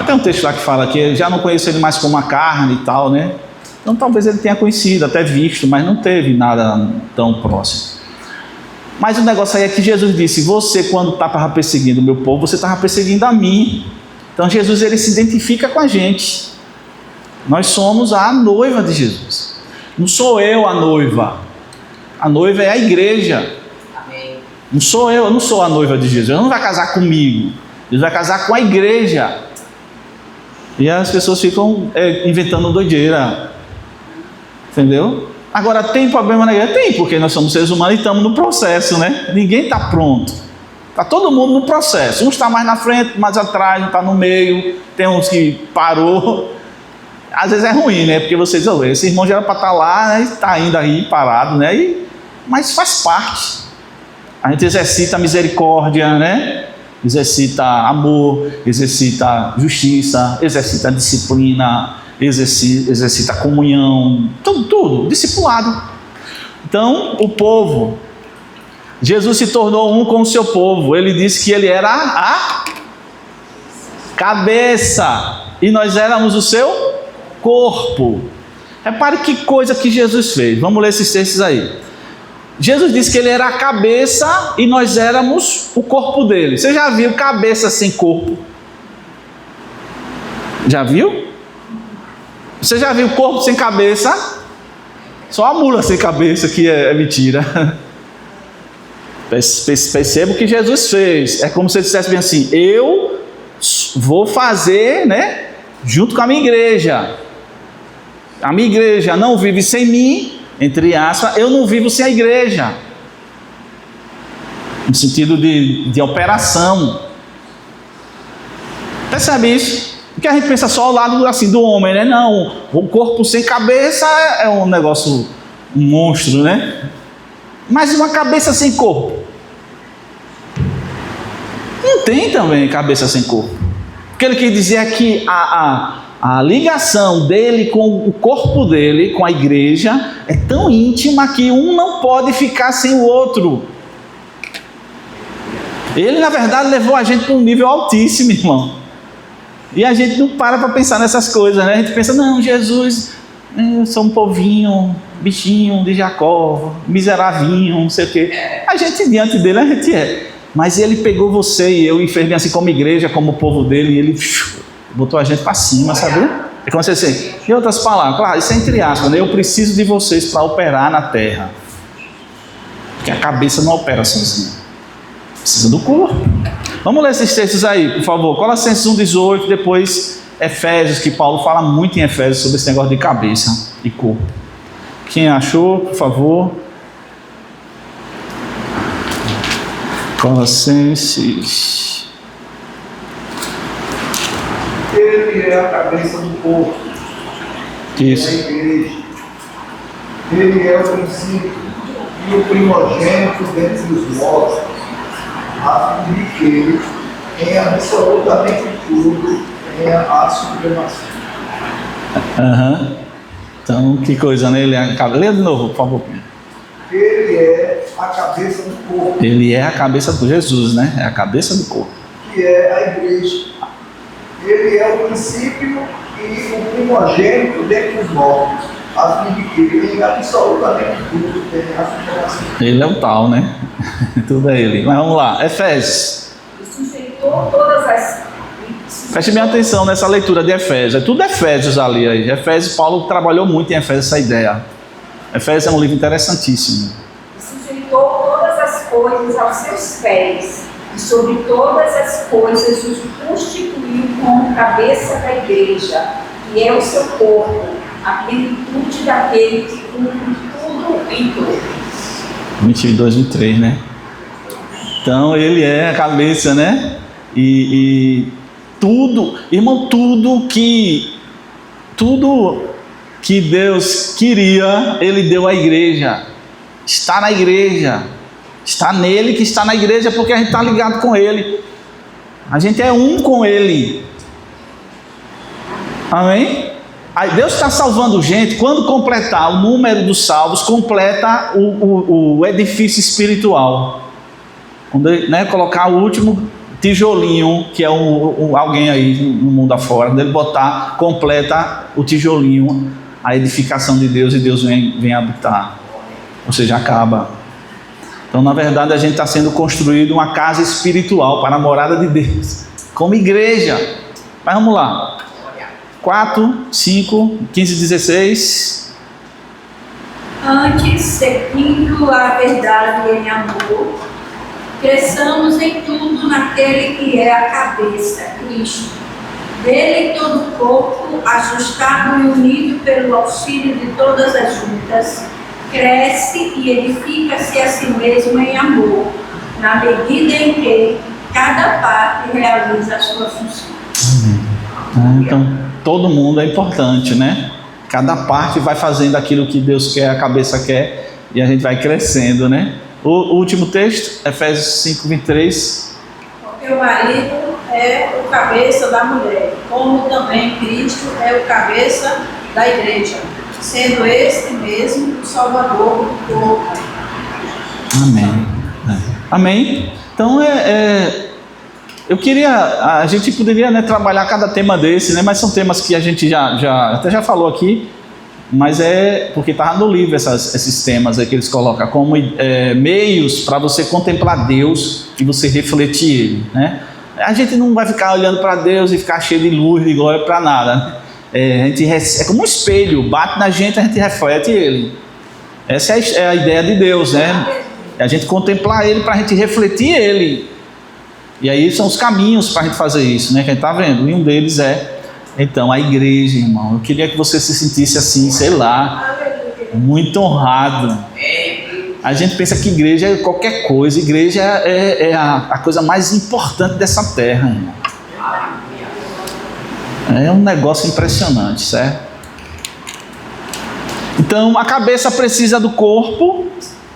Tem um texto lá que fala que ele já não conhece ele mais como a carne e tal, né? Então talvez ele tenha conhecido, até visto, mas não teve nada tão próximo. Mas o negócio aí é que Jesus disse, você quando estava perseguindo o meu povo, você estava perseguindo a mim. Então Jesus, ele se identifica com a gente. Nós somos a noiva de Jesus. Não sou eu a noiva. A noiva é a igreja. Amém. Não sou eu não sou a noiva de Jesus. Ele não vai casar comigo. Ele vai casar com a igreja. E as pessoas ficam inventando doideira. Entendeu? Agora, tem problema na igreja? Tem, porque nós somos seres humanos e estamos no processo, né? Ninguém está pronto. Está todo mundo no processo. Um está mais na frente, mais atrás, um está no meio. Tem uns que parou. Às vezes é ruim, né? Porque você diz, esse irmão já era para estar lá, né? Está ainda aí parado, né? Mas faz parte. A gente exercita a misericórdia, né? Exercita amor, exercita justiça, exercita a disciplina, exercita a comunhão, tudo, discipulado. Então, o povo, Jesus se tornou um com o seu povo. Ele disse que ele era a cabeça e nós éramos o seu corpo. Repare que coisa que Jesus fez. Vamos ler esses textos aí. Jesus disse que ele era a cabeça e nós éramos o corpo dele. Você já viu cabeça sem corpo? Já viu? Você já viu corpo sem cabeça? Só a mula sem cabeça, que é mentira. Perceba o que Jesus fez. É como se ele dissesse bem assim, eu vou fazer, né, junto com a minha igreja. A minha igreja não vive sem mim, entre aspas, eu não vivo sem a igreja. No sentido de operação. Percebe isso? Porque a gente pensa só ao lado assim, do homem, né? Não, o corpo sem cabeça é um negócio, um monstro, né? Mas uma cabeça sem corpo? Não tem também cabeça sem corpo. O que ele quer dizer é que a ligação dele com o corpo dele, com a igreja, é tão íntima que um não pode ficar sem o outro. Ele, na verdade, levou a gente para um nível altíssimo, irmão. E a gente não para pensar nessas coisas, né? A gente pensa, não, Jesus, eu sou um povinho, bichinho de Jacó, miserávinho, não sei o quê. A gente, diante dele, a gente é. Mas ele pegou você e eu e fez bem assim como igreja, como o povo dele, e ele botou a gente para cima, sabe? É como se assim, em outras palavras, claro, isso é entre aspas, né? Eu preciso de vocês para operar na terra. Porque a cabeça não opera sozinha. Precisa do corpo. Vamos ler esses textos aí, por favor. Colossenses 1,18, depois Efésios, que Paulo fala muito em Efésios sobre esse negócio de cabeça e corpo. Quem achou, por favor? Colossenses.
Ele é a cabeça do corpo.
Isso.
É a igreja. Ele é o princípio e o primogênito dentre os mortos, a fim de que, em absolutamente tudo, tenha a supremacia.
Então, que coisa, né? Lê de novo, por favor.
Ele é a cabeça do corpo.
Ele é a cabeça do Jesus, né? É a cabeça do corpo.
Que é a igreja. Ele é o princípio e o primogênito dentre os mortos, a fim de que, em absolutamente tudo, tenha a supremacia.
Ele é o tal, né? Tudo é ele. Mas vamos lá, Efésios.
Sujeitou todas as...
Preste bem atenção nessa leitura de Efésios. É tudo Efésios ali. Aí. Efésios, Paulo trabalhou muito em Efésios essa ideia. Efésios é um livro interessantíssimo.
Sujeitou todas as coisas aos seus pés, e sobre todas as coisas os constituiu como cabeça da igreja, que é o seu corpo, a plenitude daquele que cumpre tudo em todos.
22, 23, né? Então ele é a cabeça, né? E tudo, irmão, tudo que Deus queria, ele deu à igreja. Está na igreja. Está nele que está na igreja, porque a gente está ligado com ele. A gente é um com ele. Amém? Aí Deus está salvando gente. Quando completar o número dos salvos, completa o edifício espiritual. Quando, né, colocar o último tijolinho, que é alguém aí no mundo afora, quando ele botar, completa o tijolinho, a edificação de Deus, e Deus vem habitar. Ou seja, acaba. Então, na verdade, a gente está sendo construído uma casa espiritual para a morada de Deus, como igreja. Mas vamos lá. 4, 5, 15, 16.
Antes, seguindo a verdade em amor, cresçamos em tudo naquele que é a cabeça, Cristo. Dele todo o corpo, ajustado e unido pelo auxílio de todas as juntas, cresce e edifica-se a si mesmo em amor, na medida em que cada parte realiza a sua função.
Então, todo mundo é importante, né? Cada parte vai fazendo aquilo que Deus quer, a cabeça quer, e a gente vai crescendo, né? O último texto, Efésios 5, 23.
Porque o marido é o cabeça da mulher, como também Cristo é o cabeça da igreja, sendo este mesmo o Salvador do corpo.
Amém. Amém. Então eu queria, a gente poderia, né, trabalhar cada tema desse, né, mas são temas que a gente já falou aqui, mas é porque está no livro esses temas aí que eles colocam como meios para você contemplar Deus e você refletir Ele, né? A gente não vai ficar olhando para Deus e ficar cheio de luz e glória para nada, né? É como um espelho, bate na gente, a gente reflete Ele. Essa é a ideia de Deus, né? É a gente contemplar Ele para a gente refletir Ele. E aí são os caminhos para a gente fazer isso, né? Que a gente está vendo. E um deles é, então, a igreja, irmão. Eu queria que você se sentisse assim, sei lá, Muito honrado. A gente pensa que igreja é qualquer coisa. Igreja é a coisa mais importante dessa terra, irmão. É um negócio impressionante, certo? Então a cabeça precisa do corpo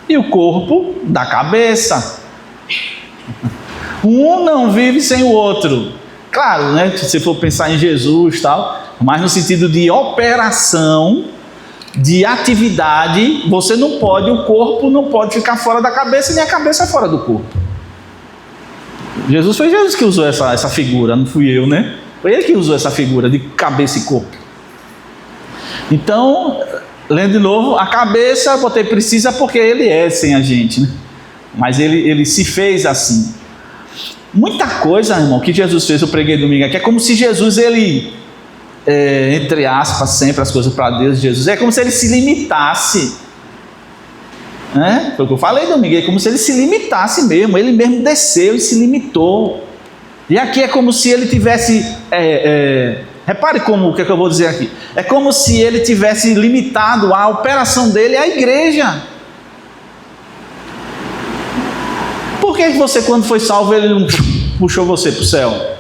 e o corpo da cabeça. Um não vive sem o outro. Claro, né? Se você for pensar em Jesus e tal, mas no sentido de operação, de atividade, você não pode, o corpo não pode ficar fora da cabeça, nem a cabeça fora do corpo. Foi Jesus que usou essa figura, não fui eu, né? Foi ele que usou essa figura de cabeça e corpo. Então, lendo de novo, a cabeça, botei precisa porque ele é sem a gente, né? Mas ele se fez assim. Muita coisa, irmão, que Jesus fez, eu preguei domingo aqui, é como se Jesus, entre aspas, sempre as coisas para Deus, Jesus, é como se ele se limitasse, né? Foi o que eu falei domingo, é como se ele se limitasse mesmo, ele mesmo desceu e se limitou. E aqui é como se ele tivesse, repare como, o que eu vou dizer aqui, é como se ele tivesse limitado a operação dele à igreja. Por que você, quando foi salvo, ele não puxou você para o céu?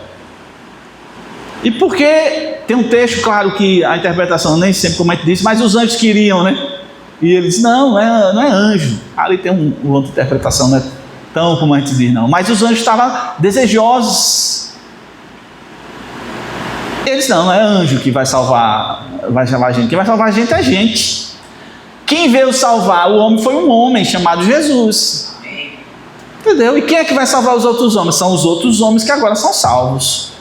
E por que tem um texto, claro que a interpretação nem sempre como a gente diz, mas os anjos queriam, né? E ele disse, não é anjo. Ali tem uma outra interpretação, não é tão como a gente diz, não. Mas os anjos estavam desejosos. Eles não é anjo que vai salvar a gente. Quem vai salvar a gente é a gente. Quem veio salvar o homem foi um homem chamado Jesus. Entendeu? E quem é que vai salvar os outros homens? São os outros homens que agora são salvos.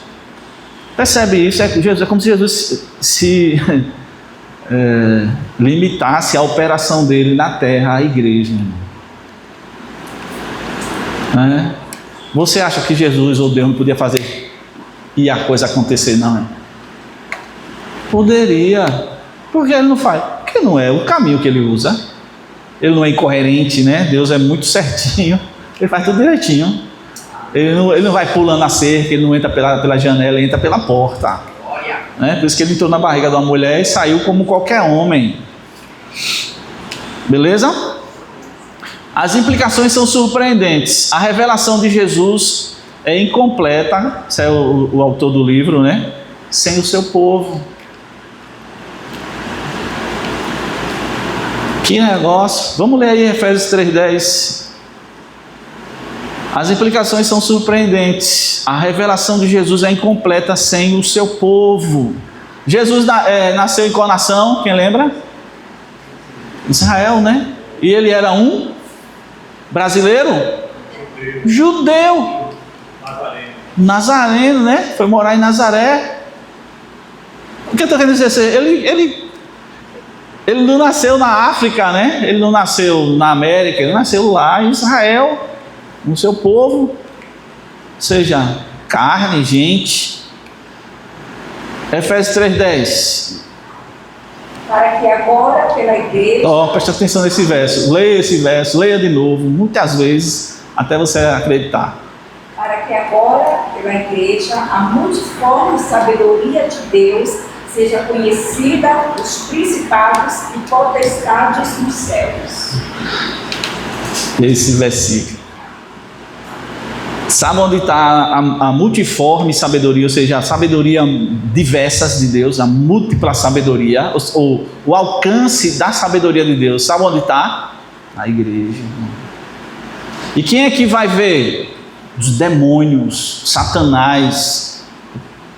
Percebe isso? É como se Jesus se limitasse a operação dele na terra, à igreja. Você acha que Jesus ou Deus não podia fazer e a coisa acontecer? Não. Poderia. Por que ele não faz? Porque não é o caminho que ele usa. Ele não é incoerente, né? Deus é muito certinho. Ele faz tudo direitinho. Ele não vai pulando a cerca, ele não entra pela janela, ele entra pela porta. Né? Por isso que ele entrou na barriga de uma mulher e saiu como qualquer homem. Beleza? As implicações são surpreendentes. A revelação de Jesus é incompleta, isso é o autor do livro, né? Sem o seu povo. Que negócio. Vamos ler aí Efésios 3:10. As implicações são surpreendentes. A revelação de Jesus é incompleta sem o seu povo. Jesus nasceu em qual nação? Quem lembra? Israel, né? E ele era um brasileiro? Judeu. Nazareno, né? Foi morar em Nazaré. O que eu estou querendo dizer? Ele não nasceu na África, né? Ele não nasceu na América, ele nasceu lá em Israel, no seu povo, ou seja, carne, gente. Efésios 3:10.
Para que agora, pela igreja...
Preste atenção nesse verso, leia esse verso, leia de novo, muitas vezes, até você acreditar.
Para que agora, pela igreja, a multiforme sabedoria de Deus seja conhecida dos principados e potestades nos céus.
Esse versículo. Sabe onde está a multiforme sabedoria, ou seja, a sabedoria diversas de Deus, a múltipla sabedoria, ou o alcance da sabedoria de Deus, sabe onde está? Na igreja. E quem é que vai ver? Os demônios, Satanás,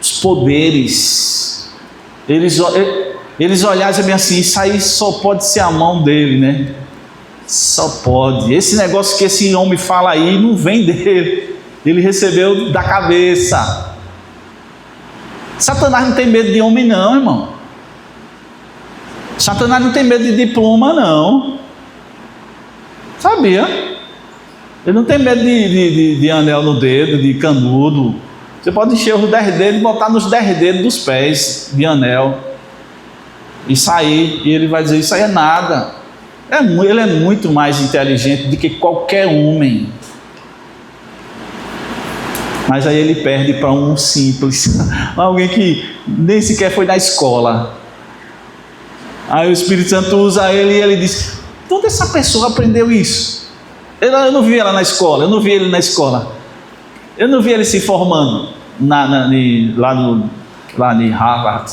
os poderes. Eles olharam e diziam assim, isso aí só pode ser a mão dele, né? Só pode. Esse negócio que esse homem fala aí não vem dele. Ele recebeu da cabeça. Satanás não tem medo de homem não, irmão. Satanás não tem medo de diploma não. Sabia? Ele não tem medo de anel no dedo, de canudo. Você pode encher os 10 dedos e botar nos 10 dedos dos pés de anel. E sair. E ele vai dizer, isso aí é nada. Ele é muito mais inteligente do que qualquer homem. Mas aí ele perde para um simples. Alguém que nem sequer foi na escola. Aí o Espírito Santo usa ele e ele diz: onde essa pessoa aprendeu isso? Eu não vi ela na escola, eu não vi ele na escola, eu não vi ele se formando lá em Harvard.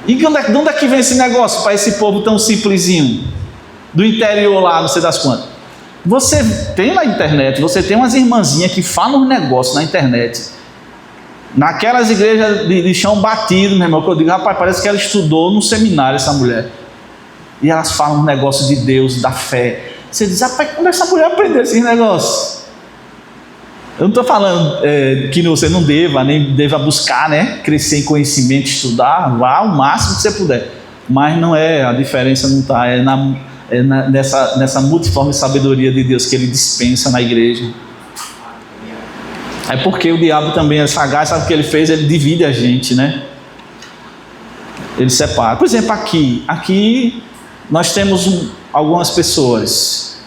E de onde é que vem esse negócio para esse povo tão simplesinho, do interior lá, não sei das quantas? Você tem na internet, você tem umas irmãzinhas que falam um negócio na internet, naquelas igrejas de chão batido, meu irmão, que eu digo, rapaz, parece que ela estudou no seminário, essa mulher. E elas falam um negócio de Deus, da fé. Você diz, rapaz, como essa mulher aprendeu esses negócios? Eu não estou falando que você não nem deva buscar, né? Crescer em conhecimento, estudar, vá o máximo que você puder. Mas não é, a diferença não está, nessa multiforme sabedoria de Deus que Ele dispensa na igreja. É porque o diabo também é sagaz, sabe o que ele fez? Ele divide a gente, né? Ele separa. Por exemplo, aqui nós temos algumas pessoas.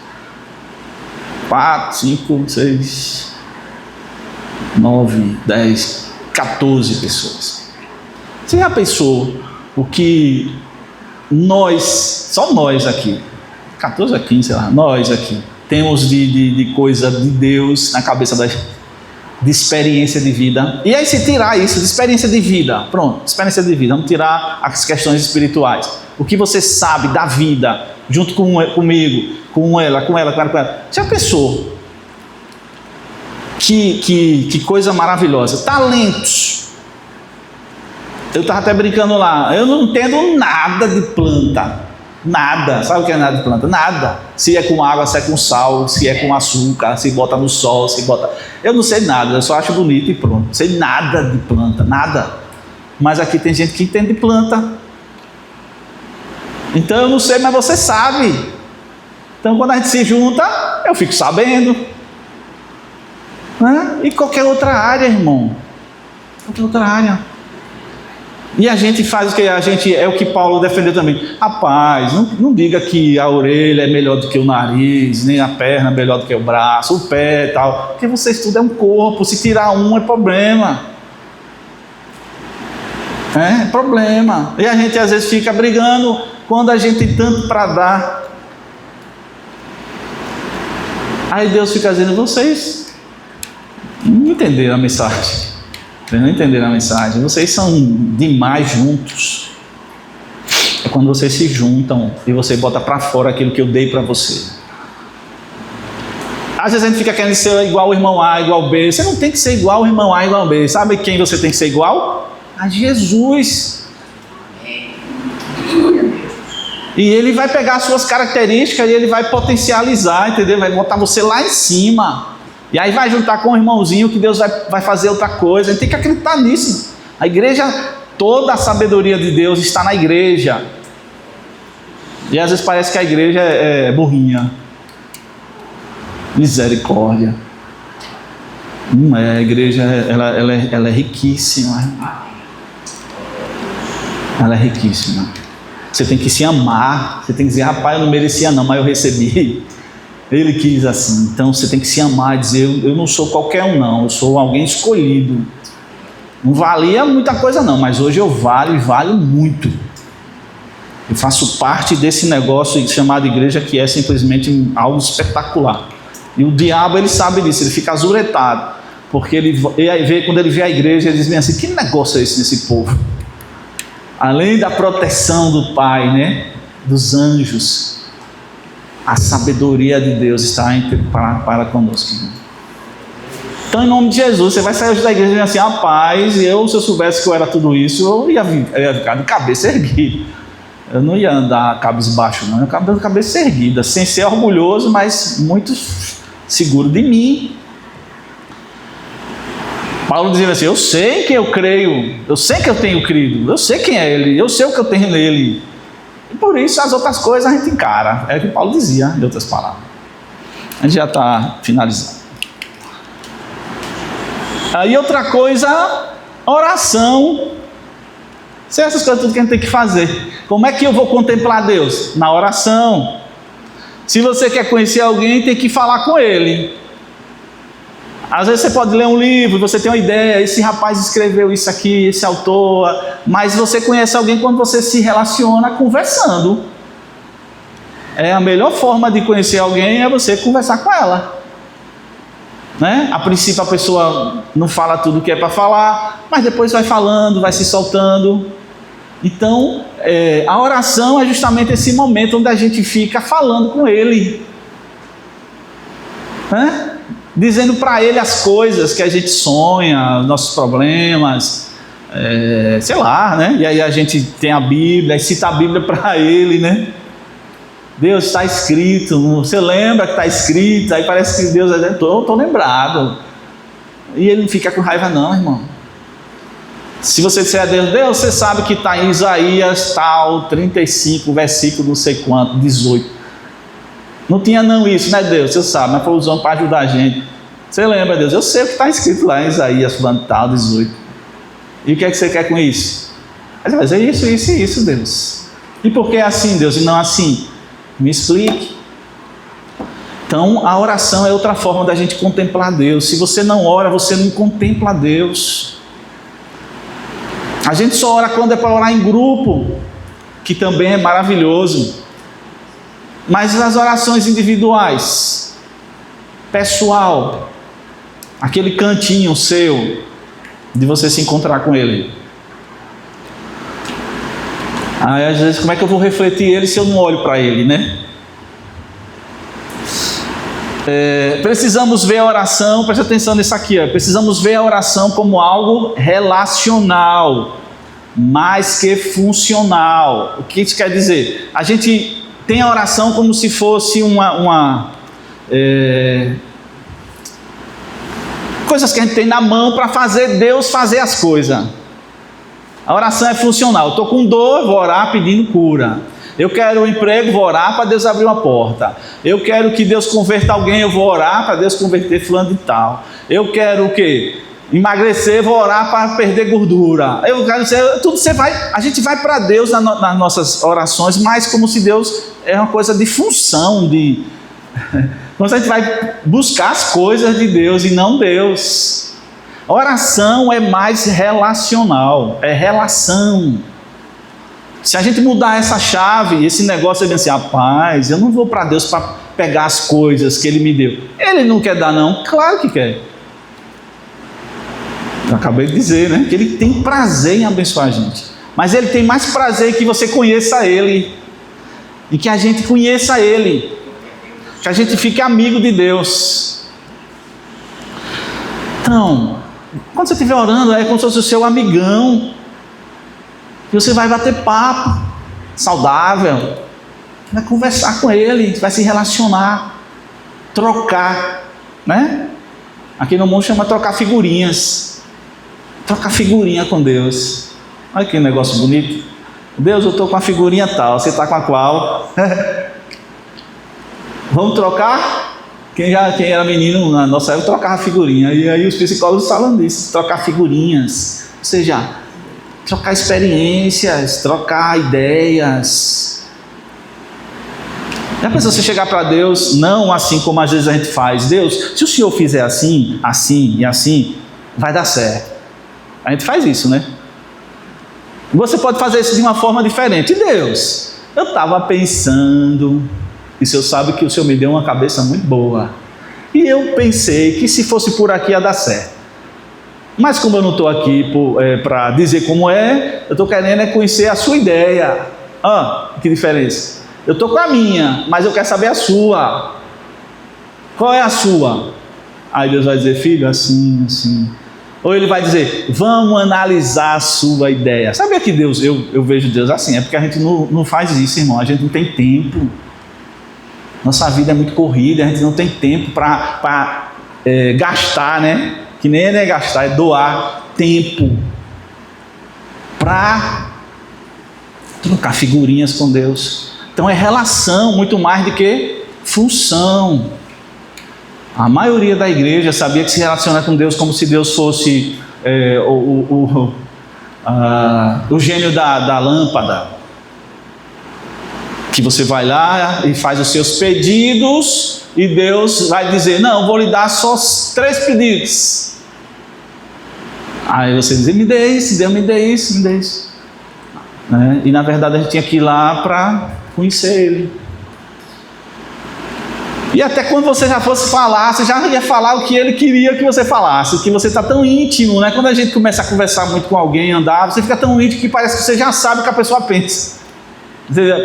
4, 5, 6, 9, 10, 14 pessoas. Você já pensou o que só nós aqui, 14 a 15, sei lá, nós aqui, temos de coisa de Deus na cabeça da gente? De experiência de vida. E aí, se tirar isso de experiência de vida, pronto, experiência de vida, vamos tirar as questões espirituais. O que você sabe da vida, junto comigo, com ela. Já pensou? Que coisa maravilhosa. Talentos. Eu estava até brincando lá, eu não entendo nada de planta. Nada. Sabe o que é nada de planta? Nada. Se é com água, se é com sal, se é com açúcar, se bota no sol, se bota... Eu não sei nada, eu só acho bonito e pronto. Não sei nada de planta, nada. Mas aqui tem gente que entende de planta. Então eu não sei, mas você sabe. Então quando a gente se junta, eu fico sabendo. Né? E qualquer outra área, irmão. Qualquer outra área. E a gente faz o que é o que Paulo defendeu também. Rapaz, não diga que a orelha é melhor do que o nariz, nem a perna é melhor do que o braço, o pé e tal. Porque você estuda um corpo, se tirar um é problema. É problema. E a gente às vezes fica brigando quando a gente tem tanto para dar. Aí Deus fica dizendo, vocês não entenderam a mensagem. Vocês não entenderam a mensagem. Vocês são demais juntos. É quando vocês se juntam e você bota para fora aquilo que eu dei para você. Às vezes a gente fica querendo ser igual o irmão A, igual o B. Você não tem que ser igual o irmão A, igual o B. Sabe quem você tem que ser igual? A Jesus. E Ele vai pegar as suas características e Ele vai potencializar, entendeu? Vai botar você lá em cima. E aí vai juntar com o irmãozinho que Deus vai fazer outra coisa. A gente tem que acreditar nisso. A igreja, toda a sabedoria de Deus está na igreja. E às vezes parece que a igreja é burrinha. Misericórdia. Não é, a igreja ela é riquíssima. Ela é riquíssima. Você tem que se amar. Você tem que dizer, rapaz, eu não merecia não, mas eu recebi. Ele quis assim. Então você tem que se amar e dizer, eu não sou qualquer um não, eu sou alguém escolhido. Não valia muita coisa não, mas hoje eu valho e valho muito. Eu faço parte desse negócio chamado igreja, que é simplesmente algo espetacular. E o diabo, ele sabe disso, ele fica azuretado, porque quando ele vê a igreja, ele diz bem assim, que negócio é esse nesse povo? Além da proteção do Pai, né, dos anjos, a sabedoria de Deus está para conosco. Então, em nome de Jesus, você vai sair hoje da igreja e dizer assim, rapaz, se eu soubesse que eu era tudo isso, eu ia ficar de cabeça erguida. Eu não ia andar cabisbaixo não, eu ia andar de cabeça erguida, sem ser orgulhoso, mas muito seguro de mim. Paulo dizia assim, eu sei que eu creio, eu sei que eu tenho crido, eu sei quem é Ele, eu sei o que eu tenho nele. E por isso as outras coisas a gente encara. É o que Paulo dizia, em outras palavras. A gente já está finalizando. Aí outra coisa, oração. São essas coisas tudo que a gente tem que fazer. Como é que eu vou contemplar Deus? Na oração. Se você quer conhecer alguém, tem que falar com ele. Às vezes você pode ler um livro, você tem uma ideia, esse rapaz escreveu isso aqui, esse autor, mas você conhece alguém quando você se relaciona conversando. A melhor forma de conhecer alguém é você conversar com ela. Né? A princípio a pessoa não fala tudo o que é para falar, mas depois vai falando, vai se soltando. Então, a oração é justamente esse momento onde a gente fica falando com Ele, né? Dizendo para Ele as coisas que a gente sonha, os nossos problemas, sei lá, né? E aí a gente tem a Bíblia, e cita a Bíblia para Ele, né? Deus, está escrito, você lembra que está escrito, aí parece que Deus, estou lembrado. E Ele não fica com raiva não, irmão. Se você disser a Deus, Deus, você sabe que está em Isaías tal, 35, versículo não sei quanto, 18. Não tinha não isso, né Deus? Você sabe, mas foi usando para ajudar a gente. Você lembra, Deus? Eu sei o que está escrito lá em Isaías, fulano tal, 18. E o que é que você quer com isso? Mas é isso, isso e isso, Deus. E por que é assim, Deus, e não assim? Me explique. Então, a oração é outra forma da gente contemplar Deus. Se você não ora, você não contempla Deus. A gente só ora quando é para orar em grupo, que também é maravilhoso. Mas as orações individuais, pessoal, aquele cantinho seu, de você se encontrar com Ele. Aí às vezes, como é que eu vou refletir Ele se eu não olho para Ele, né? Precisamos ver a oração, preste atenção nisso aqui, precisamos ver a oração como algo relacional, mais que funcional. O que isso quer dizer? A gente tem a oração como se fosse coisas que a gente tem na mão para fazer Deus fazer as coisas. A oração é funcional. Eu estou com dor, vou orar pedindo cura. Eu quero um emprego, vou orar para Deus abrir uma porta. Eu quero que Deus converta alguém, eu vou orar para Deus converter fulano de tal. Eu quero o quê? Emagrecer, vou orar para perder gordura. Eu quero dizer, tudo a gente vai para Deus nas nossas orações, mas como se Deus é uma coisa de função, Então a gente vai buscar as coisas de Deus e não Deus. A oração é mais relacional, é relação. Se a gente mudar essa chave, esse negócio é assim, rapaz, eu não vou para Deus para pegar as coisas que Ele me deu. Ele não quer dar não? Claro que quer. Eu acabei de dizer, né? Que Ele tem prazer em abençoar a gente. Mas Ele tem mais prazer que você conheça Ele. E que a gente conheça Ele. Que a gente fique amigo de Deus. Então, quando você estiver orando, é como se fosse o seu amigão. E você vai bater papo saudável, vai conversar com Ele, vai se relacionar, trocar, né? Aqui no mundo chama trocar figurinhas. Trocar figurinha com Deus. Olha que negócio bonito. Deus, eu estou com a figurinha tal, você está com a qual? Vamos trocar? Quem era menino na nossa época trocava figurinha. E aí os psicólogos falam disso, trocar figurinhas. Ou seja, trocar experiências, trocar ideias. Já pensou você chegar para Deus, não assim como às vezes a gente faz. Deus, se o Senhor fizer assim, assim e assim, vai dar certo. A gente faz isso, né? Você pode fazer isso de uma forma diferente. Deus, eu estava pensando, e o Senhor sabe que o Senhor me deu uma cabeça muito boa. E eu pensei que se fosse por aqui ia dar certo. Mas como eu não estou aqui para dizer como é, eu estou querendo conhecer a sua ideia. Que diferença. Eu estou com a minha, mas eu quero saber a sua. Qual é a sua? Aí Deus vai dizer, filho, assim, assim. Ou Ele vai dizer, vamos analisar a sua ideia. Sabe que Deus, eu vejo Deus assim, é porque a gente não faz isso, irmão. A gente não tem tempo. Nossa vida é muito corrida, a gente não tem tempo para gastar, né? Que nem é gastar, é doar tempo para trocar figurinhas com Deus. Então é relação muito mais do que função. A maioria da igreja sabia que se relaciona com Deus como se Deus fosse o gênio da lâmpada. Que você vai lá e faz os seus pedidos e Deus vai dizer, não, vou lhe dar só 3 pedidos. Aí você diz, me dê isso, Deus me dê isso, me dê isso. Né? E na verdade a gente tinha que ir lá para conhecer Ele. E até quando você já fosse falar, você já ia falar o que Ele queria que você falasse, que você está tão íntimo, né? Quando a gente começa a conversar muito com alguém, andar, você fica tão íntimo que parece que você já sabe o que a pessoa pensa.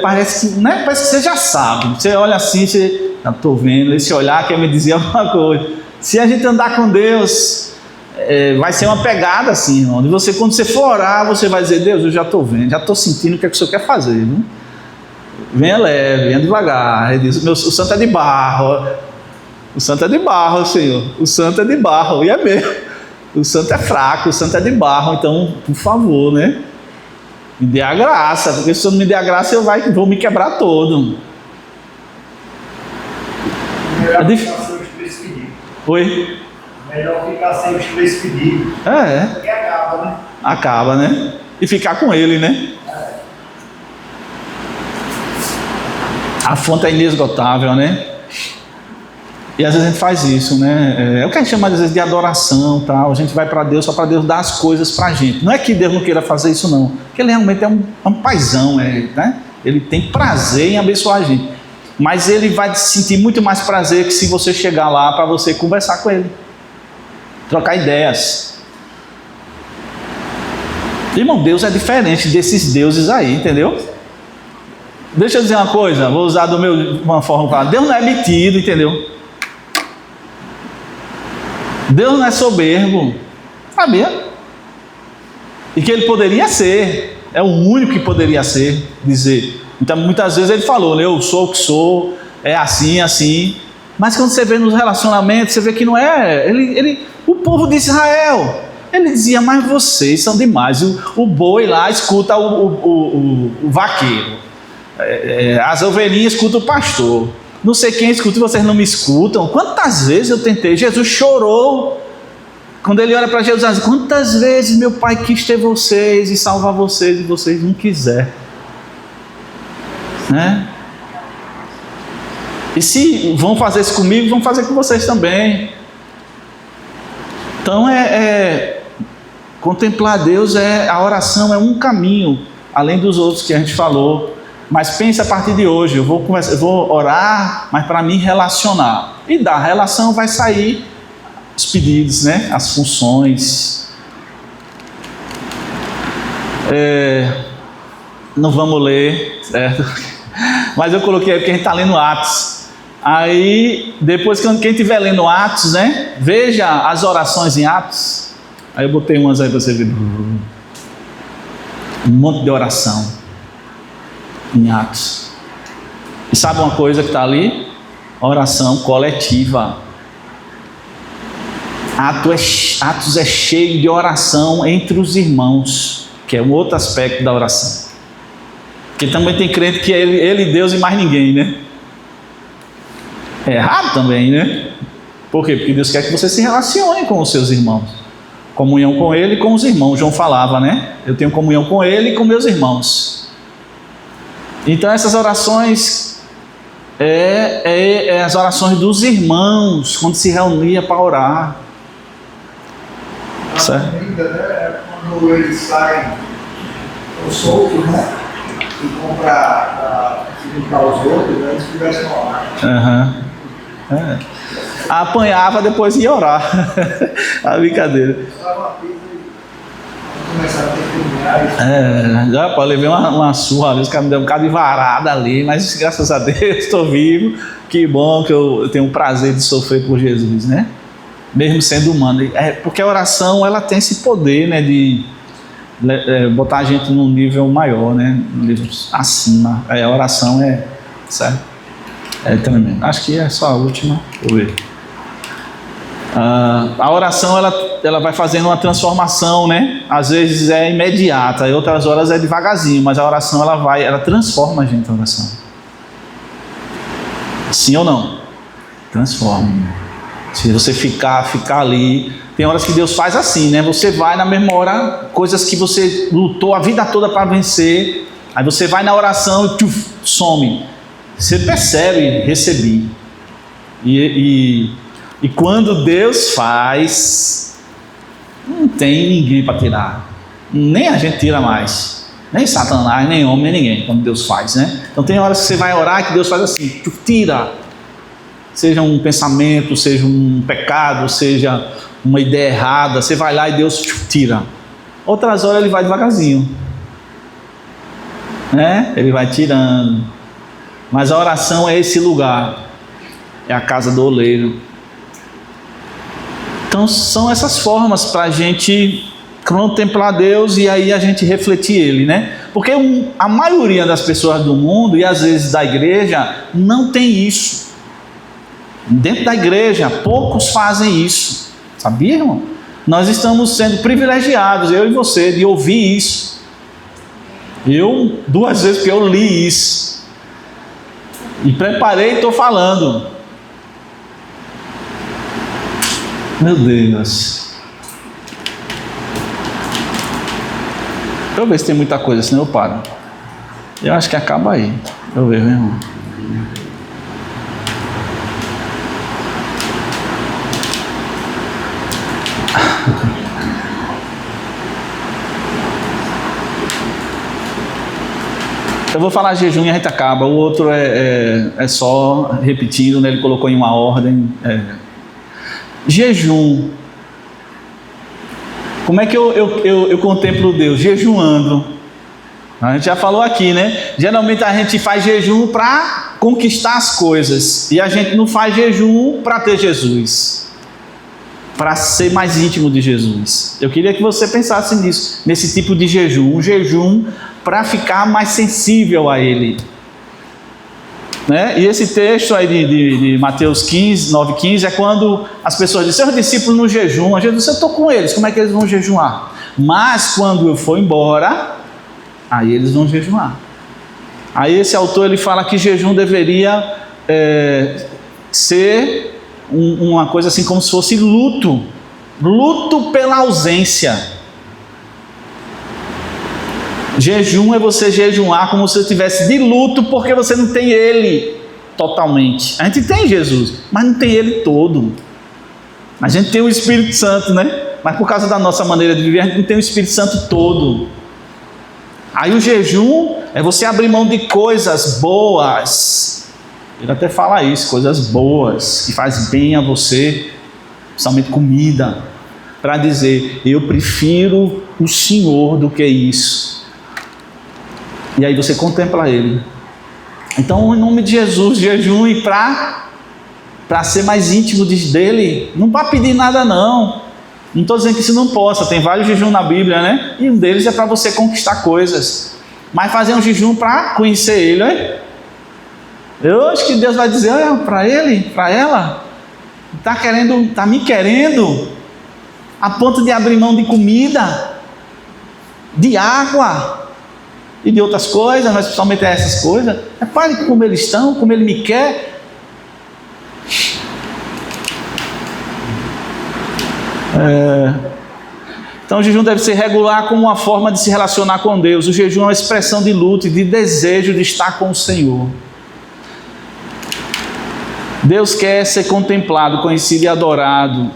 Parece que você já sabe. Você olha assim, você já estou vendo, esse olhar quer me dizer alguma coisa. Se a gente andar com Deus, vai ser uma pegada assim, irmão. E quando você for orar, você vai dizer, Deus, eu já estou vendo, já estou sentindo o que é que o Senhor quer fazer, viu? Venha leve, venha devagar. Ele diz, o santo é de barro. O santo é de barro, Senhor. O santo é de barro. E é mesmo. O santo é fraco, o santo é de barro. Então, por favor, né? Me dê a graça. Porque se o Senhor não me der a graça, eu vou me quebrar todo.
Melhor ficar sem os 3 pedidos.
Oi?
Melhor ficar sem os 3 pedidos. Porque acaba, né?
Acaba, né? E ficar com Ele, né? A fonte é inesgotável, né? E às vezes a gente faz isso, né? É o que a gente chama às vezes de adoração, tal. A gente vai para Deus só para Deus dar as coisas para a gente. Não é que Deus não queira fazer isso, não. Porque Ele realmente é um paizão, né? Ele tem prazer em abençoar a gente. Mas Ele vai sentir muito mais prazer que se você chegar lá para você conversar com Ele. Trocar ideias. Irmão, Deus é diferente desses deuses aí, entendeu? Deixa eu dizer uma coisa, vou usar uma forma para falar. Deus não é metido, entendeu? Deus não é soberbo, sabia? E que Ele poderia ser, é o único que poderia ser, dizer. Então muitas vezes Ele falou, né? Eu sou o que sou, é assim, assim. Mas quando você vê nos relacionamentos, você vê que não é. O povo de Israel, ele dizia, mas vocês são demais. O boi lá escuta o vaqueiro. As ovelhinhas escutam o pastor, não sei quem escuta e vocês não me escutam. Quantas vezes eu tentei, Jesus chorou quando ele olha para Jesus e diz, quantas vezes meu pai quis ter vocês e salvar vocês e vocês não quiseram, né? E se vão fazer isso comigo, vão fazer com vocês também. Então contemplar Deus, a oração é um caminho, além dos outros que a gente falou. Mas pense a partir de hoje, eu vou orar, mas para me relacionar. E da relação vai sair os pedidos, né? As funções. Não vamos ler, certo? Mas eu coloquei porque a gente está lendo Atos. Aí, depois quem estiver lendo Atos, né? Veja as orações em Atos. Aí eu botei umas aí para você ver. Um monte de oração em Atos. E sabe uma coisa que está ali? Oração coletiva. Atos é cheio de oração entre os irmãos, que é um outro aspecto da oração. Porque também tem crente que é ele Deus e mais ninguém, né? É errado também, né? Por quê? Porque Deus quer que você se relacione com os seus irmãos. Comunhão com Ele e com os irmãos. João falava, né? Eu tenho comunhão com Ele e com meus irmãos. Então essas orações as orações dos irmãos quando se reunia para orar. Certo?
Ainda, né? Quando eles saem soltos, né? E comprar para os outros, né? Eles tivessem orar.
Apanhava, depois ia orar. A brincadeira. Já pode levar uma surra, os caras me deram um bocado de varada ali, mas graças a Deus estou vivo. Que bom que eu tenho o prazer de sofrer por Jesus, né? Mesmo sendo humano. Porque a oração, ela tem esse poder, né? De botar a gente num nível maior, né? Um nível acima. A oração certo? É tremendo. Acho que é só a última. Vou ver. A oração ela vai fazendo uma transformação, né? Às vezes é imediata, em outras horas é devagarzinho, mas a oração ela transforma a gente, a oração. Sim ou não? Transforma. Se você ficar ali, tem horas que Deus faz assim, né? Você vai na mesma hora, coisas que você lutou a vida toda para vencer, Aí você vai na oração e tchuf, some. Você percebe, recebi. E quando Deus faz, não tem ninguém para tirar. Nem a gente tira mais. Nem Satanás, nem homem, nem ninguém, quando Deus faz, né? Então tem horas que você vai orar que Deus faz assim, tchuf, tira. Seja um pensamento, seja um pecado, seja uma ideia errada, você vai lá e Deus tchuf, tira. Outras horas ele vai devagarzinho, né? Ele vai tirando. Mas a oração é esse lugar, é a casa do oleiro. Então são essas formas para a gente contemplar Deus e aí a gente refletir Ele, né? Porque a maioria das pessoas do mundo e às vezes da igreja não tem isso. Dentro da igreja poucos fazem isso, sabia, irmão? Nós estamos sendo privilegiados, eu e você, de ouvir isso. Eu 2 vezes que eu li isso e preparei e estou falando. Meu Deus. Deixa eu ver se tem muita coisa, senão eu paro. Eu acho que acaba aí. Deixa eu ver, meu irmão. Eu vou falar jejum e a gente acaba. O outro é só repetindo, né? Ele colocou em uma ordem. Jejum. Como é que eu contemplo Deus? Jejuando. A gente já falou aqui, né? Geralmente a gente faz jejum para conquistar as coisas. E a gente não faz jejum para ter Jesus. Para ser mais íntimo de Jesus. Eu queria que você pensasse nisso. Nesse tipo de jejum. Um jejum para ficar mais sensível a Ele. Né? E esse texto aí de Mateus 9:15 é quando as pessoas dizem, seus discípulos no jejum, Jesus, eu estou com eles, como é que eles vão jejuar? Mas quando eu for embora, aí eles vão jejuar. Aí esse autor ele fala que jejum deveria ser uma coisa assim como se fosse luto pela ausência. Jejum é você jejuar como se você estivesse de luto porque você não tem Ele totalmente. A gente tem Jesus, mas não tem Ele todo. A gente tem o Espírito Santo, né? Mas por causa da nossa maneira de viver, a gente não tem o Espírito Santo todo. Aí o jejum é você abrir mão de coisas boas. Ele até fala isso, coisas boas, que faz bem a você, principalmente comida, para dizer, eu prefiro o Senhor do que isso. E aí você contempla Ele. Então, em nome de Jesus, jejum para ser mais íntimo dele. Não vai pedir nada não. Não estou dizendo que isso não possa. Tem vários jejum na Bíblia, né? E um deles é para você conquistar coisas. Mas fazer um jejum para conhecer Ele, né? Eu acho que Deus vai dizer, olha, para ele, para ela, está me querendo, a ponto de abrir mão de comida, de água e de outras coisas, mas principalmente essas coisas. Repare como eles estão, como Ele me quer. Então o jejum deve ser regular como uma forma de se relacionar com Deus. O jejum é uma expressão de luta e de desejo de estar com o Senhor. Deus quer ser contemplado, conhecido e adorado.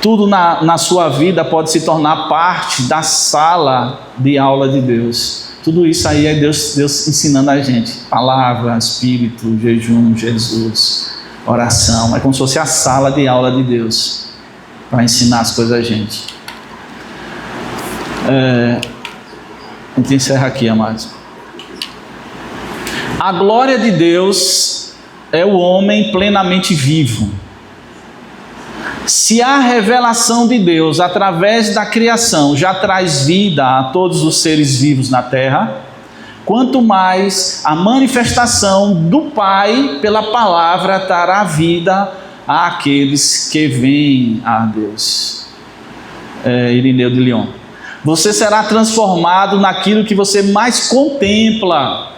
Tudo na sua vida pode se tornar parte da sala de aula de Deus. Tudo isso aí é Deus ensinando a gente. Palavra, Espírito, jejum, Jesus, oração. É como se fosse a sala de aula de Deus para ensinar as coisas a gente. A gente encerra aqui, amados. A glória de Deus é o homem plenamente vivo. Se a revelação de Deus através da criação já traz vida a todos os seres vivos na terra, quanto mais a manifestação do Pai pela palavra trará vida àqueles que vêm a Deus. Irineu de Lyon. Você será transformado naquilo que você mais contempla.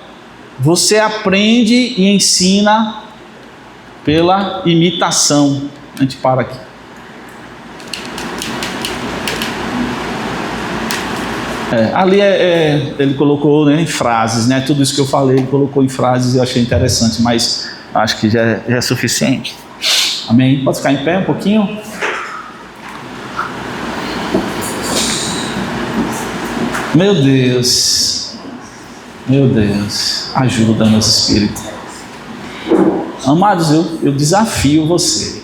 Você aprende e ensina pela imitação. A gente para aqui. Ali ele colocou, né, em frases, né? Tudo isso que eu falei, ele colocou em frases, eu achei interessante, mas acho que já é suficiente. Amém? Pode ficar em pé um pouquinho? Meu Deus, ajuda, nosso Espírito. Amados, eu desafio você.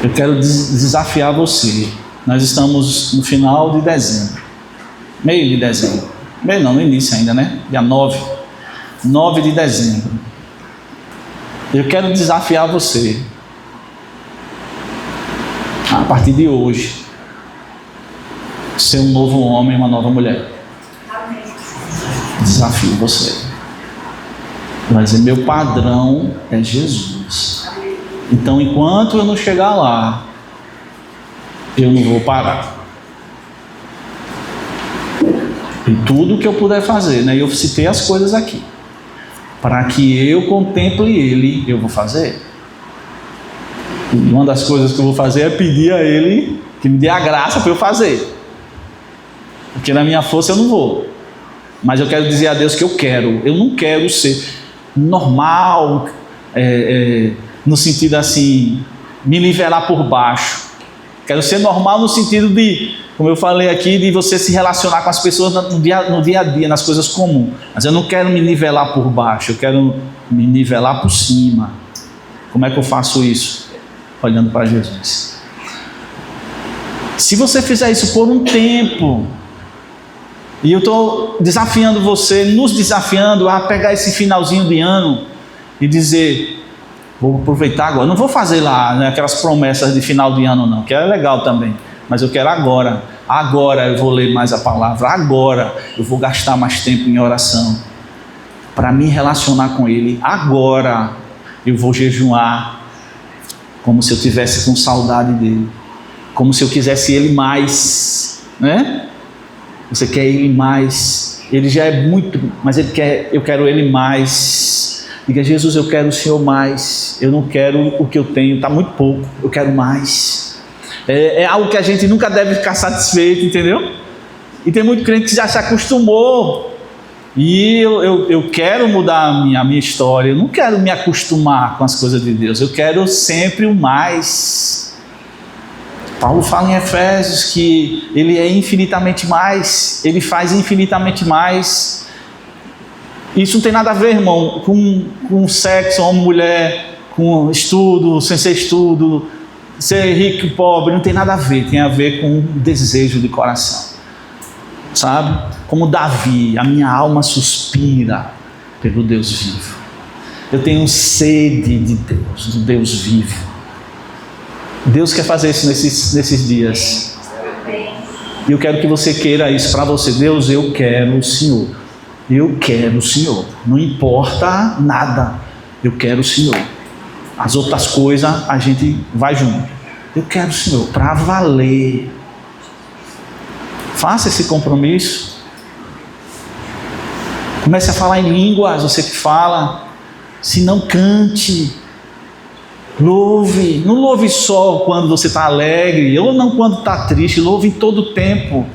Eu quero desafiar você. Nós estamos no final de dezembro. Meio de dezembro. Meio não, no início ainda, né? Dia 9 de dezembro. Eu quero desafiar você. A partir de hoje, ser um novo homem, uma nova mulher. Desafio você. Mas o meu padrão é Jesus. Então, enquanto eu não chegar lá, eu não vou parar. E tudo que eu puder fazer, né? Eu citei as coisas aqui. Para que eu contemple Ele, eu vou fazer. E uma das coisas que eu vou fazer é pedir a Ele que me dê a graça para eu fazer. Porque na minha força eu não vou. Mas eu quero dizer a Deus que eu quero. Eu não quero ser normal, no sentido assim, me nivelar por baixo. Quero ser normal no sentido de, como eu falei aqui, de você se relacionar com as pessoas no dia a dia, nas coisas comuns. Mas eu não quero me nivelar por baixo, eu quero me nivelar por cima. Como é que eu faço isso? Olhando para Jesus. Se você fizer isso por um tempo, e eu estou desafiando você, nos desafiando a pegar esse finalzinho de ano e dizer... Vou aproveitar agora. Não vou fazer lá, né, aquelas promessas de final de ano, não, que é legal também. Mas eu quero agora. Agora eu vou ler mais a palavra. Agora eu vou gastar mais tempo em oração para me relacionar com Ele. Agora eu vou jejuar como se eu tivesse com saudade dele, como se eu quisesse Ele mais, né? Você quer Ele mais? Ele já é muito, mas eu quero Ele mais. Diga, Jesus, eu quero o Senhor mais. Eu não quero o que eu tenho, está muito pouco. Eu quero mais. É algo que a gente nunca deve ficar satisfeito, entendeu? E tem muito crente que já se acostumou. E eu quero mudar a minha história. Eu não quero me acostumar com as coisas de Deus. Eu quero sempre o mais. Paulo fala em Efésios que Ele é infinitamente mais. Ele faz infinitamente mais. Isso não tem nada a ver, irmão, com sexo, homem, mulher, com estudo, sem ser estudo, ser rico e pobre, não tem nada a ver. Tem a ver com desejo de coração, sabe? Como Davi, a minha alma suspira pelo Deus vivo. Eu tenho sede de Deus, do Deus vivo. Deus quer fazer isso nesses dias. E eu quero que você queira isso para você. Deus, eu quero o Senhor. Eu quero o Senhor, não importa nada, eu quero o Senhor. As outras coisas a gente vai junto. Eu quero o Senhor para valer. Faça esse compromisso. Comece a falar em línguas, você que fala. Se não, cante. Louve. Não louve só quando você está alegre, ou não quando está triste. Louve em todo o tempo.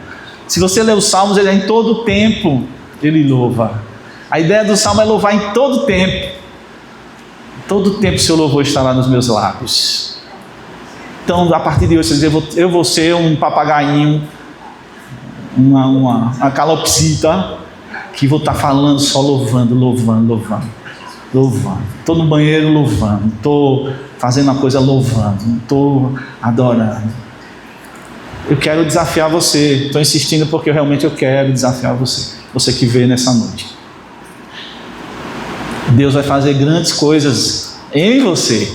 Se você ler os Salmos, ele é em todo o tempo. Ele louva. A ideia do salmo é louvar em todo tempo. Todo tempo seu louvor estará nos meus lábios. Então, a partir de hoje, eu vou ser um papagainho, uma calopsita, que vou estar falando só louvando. Estou no banheiro louvando. Estou fazendo a coisa louvando. Estou adorando. Eu quero desafiar você. Estou insistindo porque realmente eu quero desafiar você. Você que veio nessa noite. Deus vai fazer grandes coisas em você.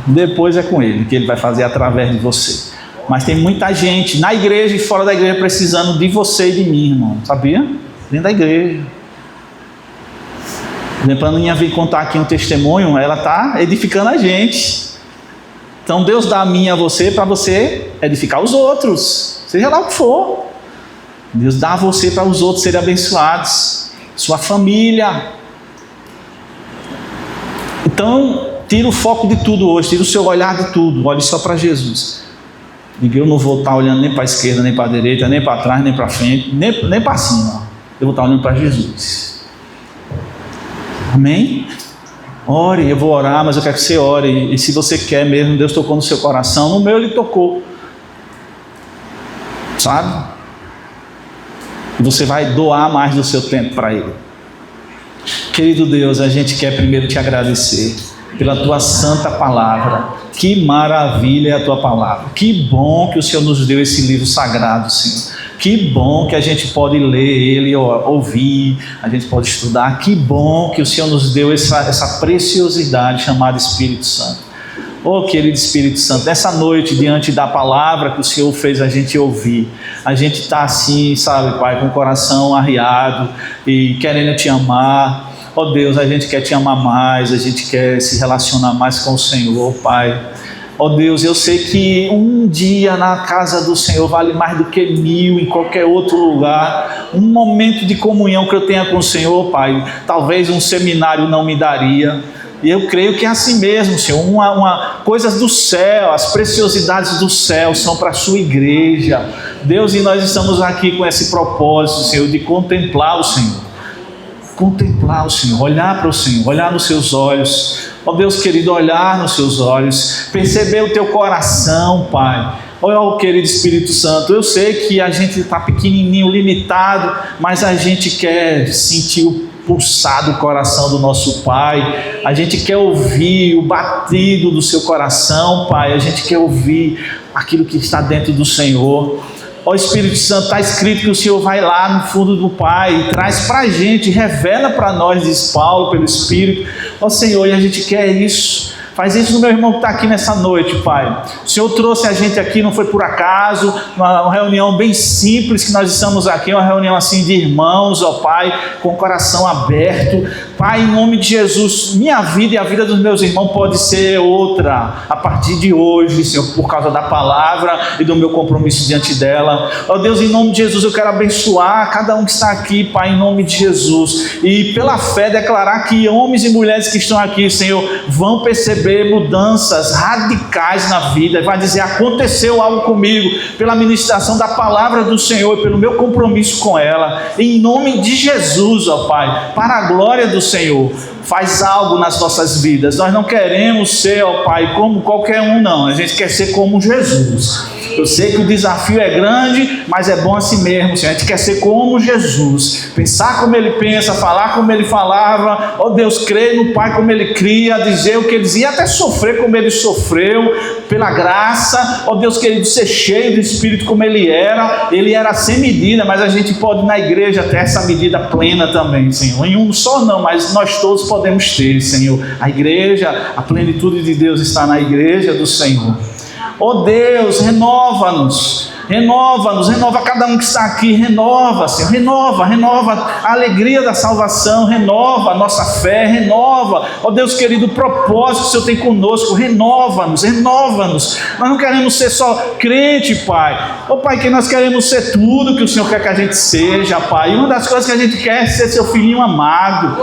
Depois é com Ele, que Ele vai fazer através de você. Mas tem muita gente na igreja e fora da igreja precisando de você e de mim, irmão. Sabia? Dentro da igreja. A Aninha veio contar aqui um testemunho. Ela está edificando a gente. Então Deus dá a mim e a você para você edificar os outros. Seja lá o que for. Deus dá a você para os outros serem abençoados. Sua família. Então, tira o foco de tudo hoje. Tira o seu olhar de tudo. Olhe só para Jesus. Diga, eu não vou estar olhando nem para a esquerda, nem para a direita, nem para trás, nem para frente, nem para cima. Eu vou estar olhando para Jesus. Amém? Ore, eu vou orar, mas eu quero que você ore. E se você quer mesmo, Deus tocou no seu coração. No meu Ele tocou. Sabe? E você vai doar mais do seu tempo para Ele. Querido Deus, a gente quer primeiro te agradecer pela tua santa palavra. Que maravilha é a tua palavra. Que bom que o Senhor nos deu esse livro sagrado, Senhor. Que bom que a gente pode ler ele, ouvir, a gente pode estudar. Que bom que o Senhor nos deu essa preciosidade chamada Espírito Santo. Oh, querido Espírito Santo, nessa noite, diante da palavra que o Senhor fez a gente ouvir, a gente está assim, sabe, Pai, com o coração arriado e querendo te amar. Oh Deus, a gente quer te amar mais, a gente quer se relacionar mais com o Senhor, Pai. Oh Deus, eu sei que um dia na casa do Senhor vale mais do que 1000 em qualquer outro lugar. Um momento de comunhão que eu tenha com o Senhor, Pai, talvez um seminário não me daria. E eu creio que é assim mesmo, Senhor. Coisas do céu, as preciosidades do céu são para a sua igreja. Deus, e nós estamos aqui com esse propósito, Senhor, de contemplar o Senhor. Contemplar o Senhor, olhar para o Senhor, olhar nos seus olhos. Ó Deus querido, olhar nos seus olhos, perceber o teu coração, Pai. Ó querido Espírito Santo, eu sei que a gente está pequenininho, limitado, mas a gente quer sentir o pulsar do coração do nosso Pai. A gente quer ouvir o batido do seu coração, Pai. A gente quer ouvir aquilo que está dentro do Senhor. Ó Espírito Santo, está escrito que o Senhor vai lá no fundo do Pai e traz para a gente, revela para nós, diz Paulo, pelo Espírito. Ó Senhor, e a gente quer isso. Faz isso no meu irmão que está aqui nessa noite, Pai. O Senhor trouxe a gente aqui, não foi por acaso, uma reunião bem simples que nós estamos aqui, uma reunião assim de irmãos, ó Pai, com o coração aberto. Pai, em nome de Jesus, minha vida e a vida dos meus irmãos pode ser outra a partir de hoje, Senhor, por causa da palavra e do meu compromisso diante dela. Ó Deus, em nome de Jesus, eu quero abençoar cada um que está aqui, Pai, em nome de Jesus. E pela fé declarar que homens e mulheres que estão aqui, Senhor, vão perceber mudanças radicais na vida. Vai dizer, aconteceu algo comigo, pela ministração da palavra do Senhor e pelo meu compromisso com ela. Em nome de Jesus, ó Pai, para a glória do Senhor, faz algo nas nossas vidas. Nós não queremos ser, ó Pai, como qualquer um, não. A gente quer ser como Jesus. Eu sei que o desafio é grande, mas é bom assim mesmo, Senhor. A gente quer ser como Jesus, pensar como Ele pensa, falar como Ele falava, ó Deus, crer no Pai como Ele cria, dizer o que Ele dizia, até sofrer como Ele sofreu, pela graça, ó Deus querido, ser cheio do Espírito como Ele era sem medida, mas a gente pode na igreja ter essa medida plena também, Senhor. Em um só não, mas nós todos podemos ter, Senhor. A igreja, a plenitude de Deus está na igreja do Senhor. Ó Deus, renova-nos, renova cada um que está aqui, renova, Senhor, renova a alegria da salvação, renova a nossa fé, renova, ó Deus querido, o propósito que o Senhor tem conosco, renova-nos, nós não queremos ser só crente, Pai, ó Pai, que nós queremos ser tudo que o Senhor quer que a gente seja, Pai, e uma das coisas que a gente quer é ser seu filhinho amado.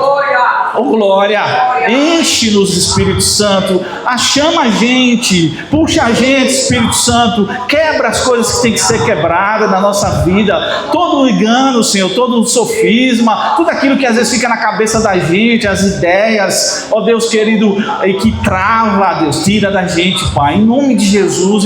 Oh glória, enche-nos, Espírito Santo, chama a gente, puxa a gente, Espírito Santo, quebra as coisas que tem que ser quebrada na nossa vida, todo o engano, Senhor, todo o sofisma, tudo aquilo que às vezes fica na cabeça da gente, as ideias, ó Deus querido, que trava, Deus, tira da gente, Pai, em nome de Jesus,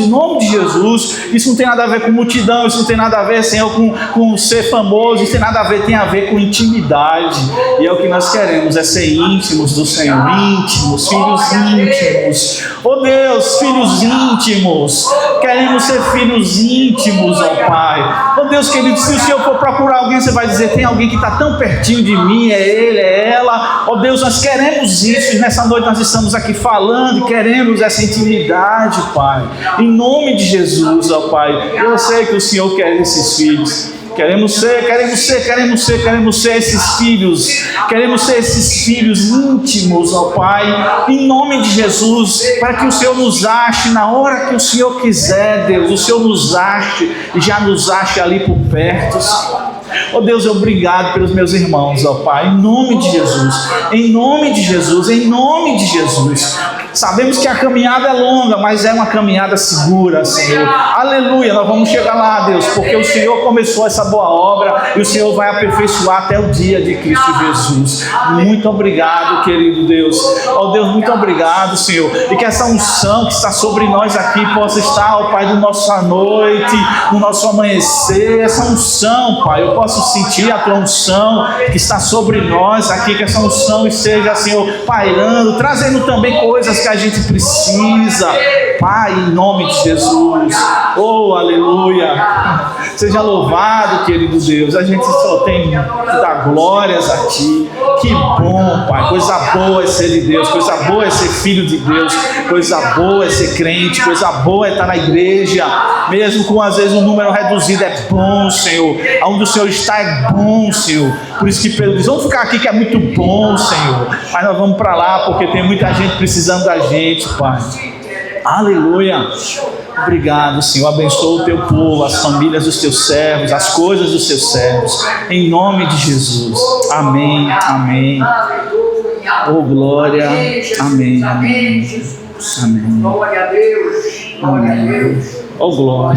isso não tem nada a ver com multidão, isso não tem nada a ver, Senhor, com ser famoso, isso tem nada a ver, tem a ver com intimidade, e é o que nós queremos, é ser íntimos do Senhor, íntimos, filhos íntimos, ó Deus, filhos íntimos, queremos ser filhos íntimos, ó Pai. Ó Deus querido, se o Senhor for procurar alguém, você vai dizer, tem alguém que está tão pertinho de mim, é ele, é ela. Ó Deus, nós queremos isso, e nessa noite nós estamos aqui falando, e queremos essa intimidade, Pai. Em nome de Jesus, ó Pai, eu sei que o Senhor quer esses filhos. Queremos ser esses filhos íntimos, ó Pai, em nome de Jesus, para que o Senhor nos ache na hora que o Senhor quiser, Deus, o Senhor nos ache e já nos ache ali por perto, Senhor. Ó Deus, obrigado pelos meus irmãos, ó Pai, em nome de Jesus, Sabemos que a caminhada é longa, mas é uma caminhada segura, Senhor. Aleluia, nós vamos chegar lá, Deus, porque o Senhor começou essa boa obra e o Senhor vai aperfeiçoar até o dia de Cristo Jesus. Muito obrigado, querido Deus. Ó Deus, muito obrigado, Senhor. E que essa unção que está sobre nós aqui possa estar, ó Pai, no nossa noite, no nosso amanhecer. Essa unção, Pai, eu posso sentir a tua unção que está sobre nós aqui, que essa unção esteja, Senhor, pairando, trazendo também coisas que a gente precisa, Pai, em nome de Jesus. Oh, aleluia. Seja louvado, querido Deus. A gente só tem que dar glórias a Ti. Que bom, Pai. Coisa boa é ser de Deus, coisa boa é ser filho de Deus, coisa boa é ser crente, coisa boa é estar na igreja, mesmo com às vezes um número reduzido. É bom, Senhor. Aonde o Senhor está é bom, Senhor. Por isso que Pedro diz: vamos ficar aqui que é muito bom, Senhor. Mas nós vamos para lá porque tem muita gente precisando da gente, Pai. Aleluia. Obrigado, Senhor. Abençoa o teu povo, as famílias dos teus servos, as coisas dos teus servos. Em nome de Jesus. Amém. Amém. Oh, glória. Amém. Amém. Amém.
Glória a Deus.
Amém. Oh, glória.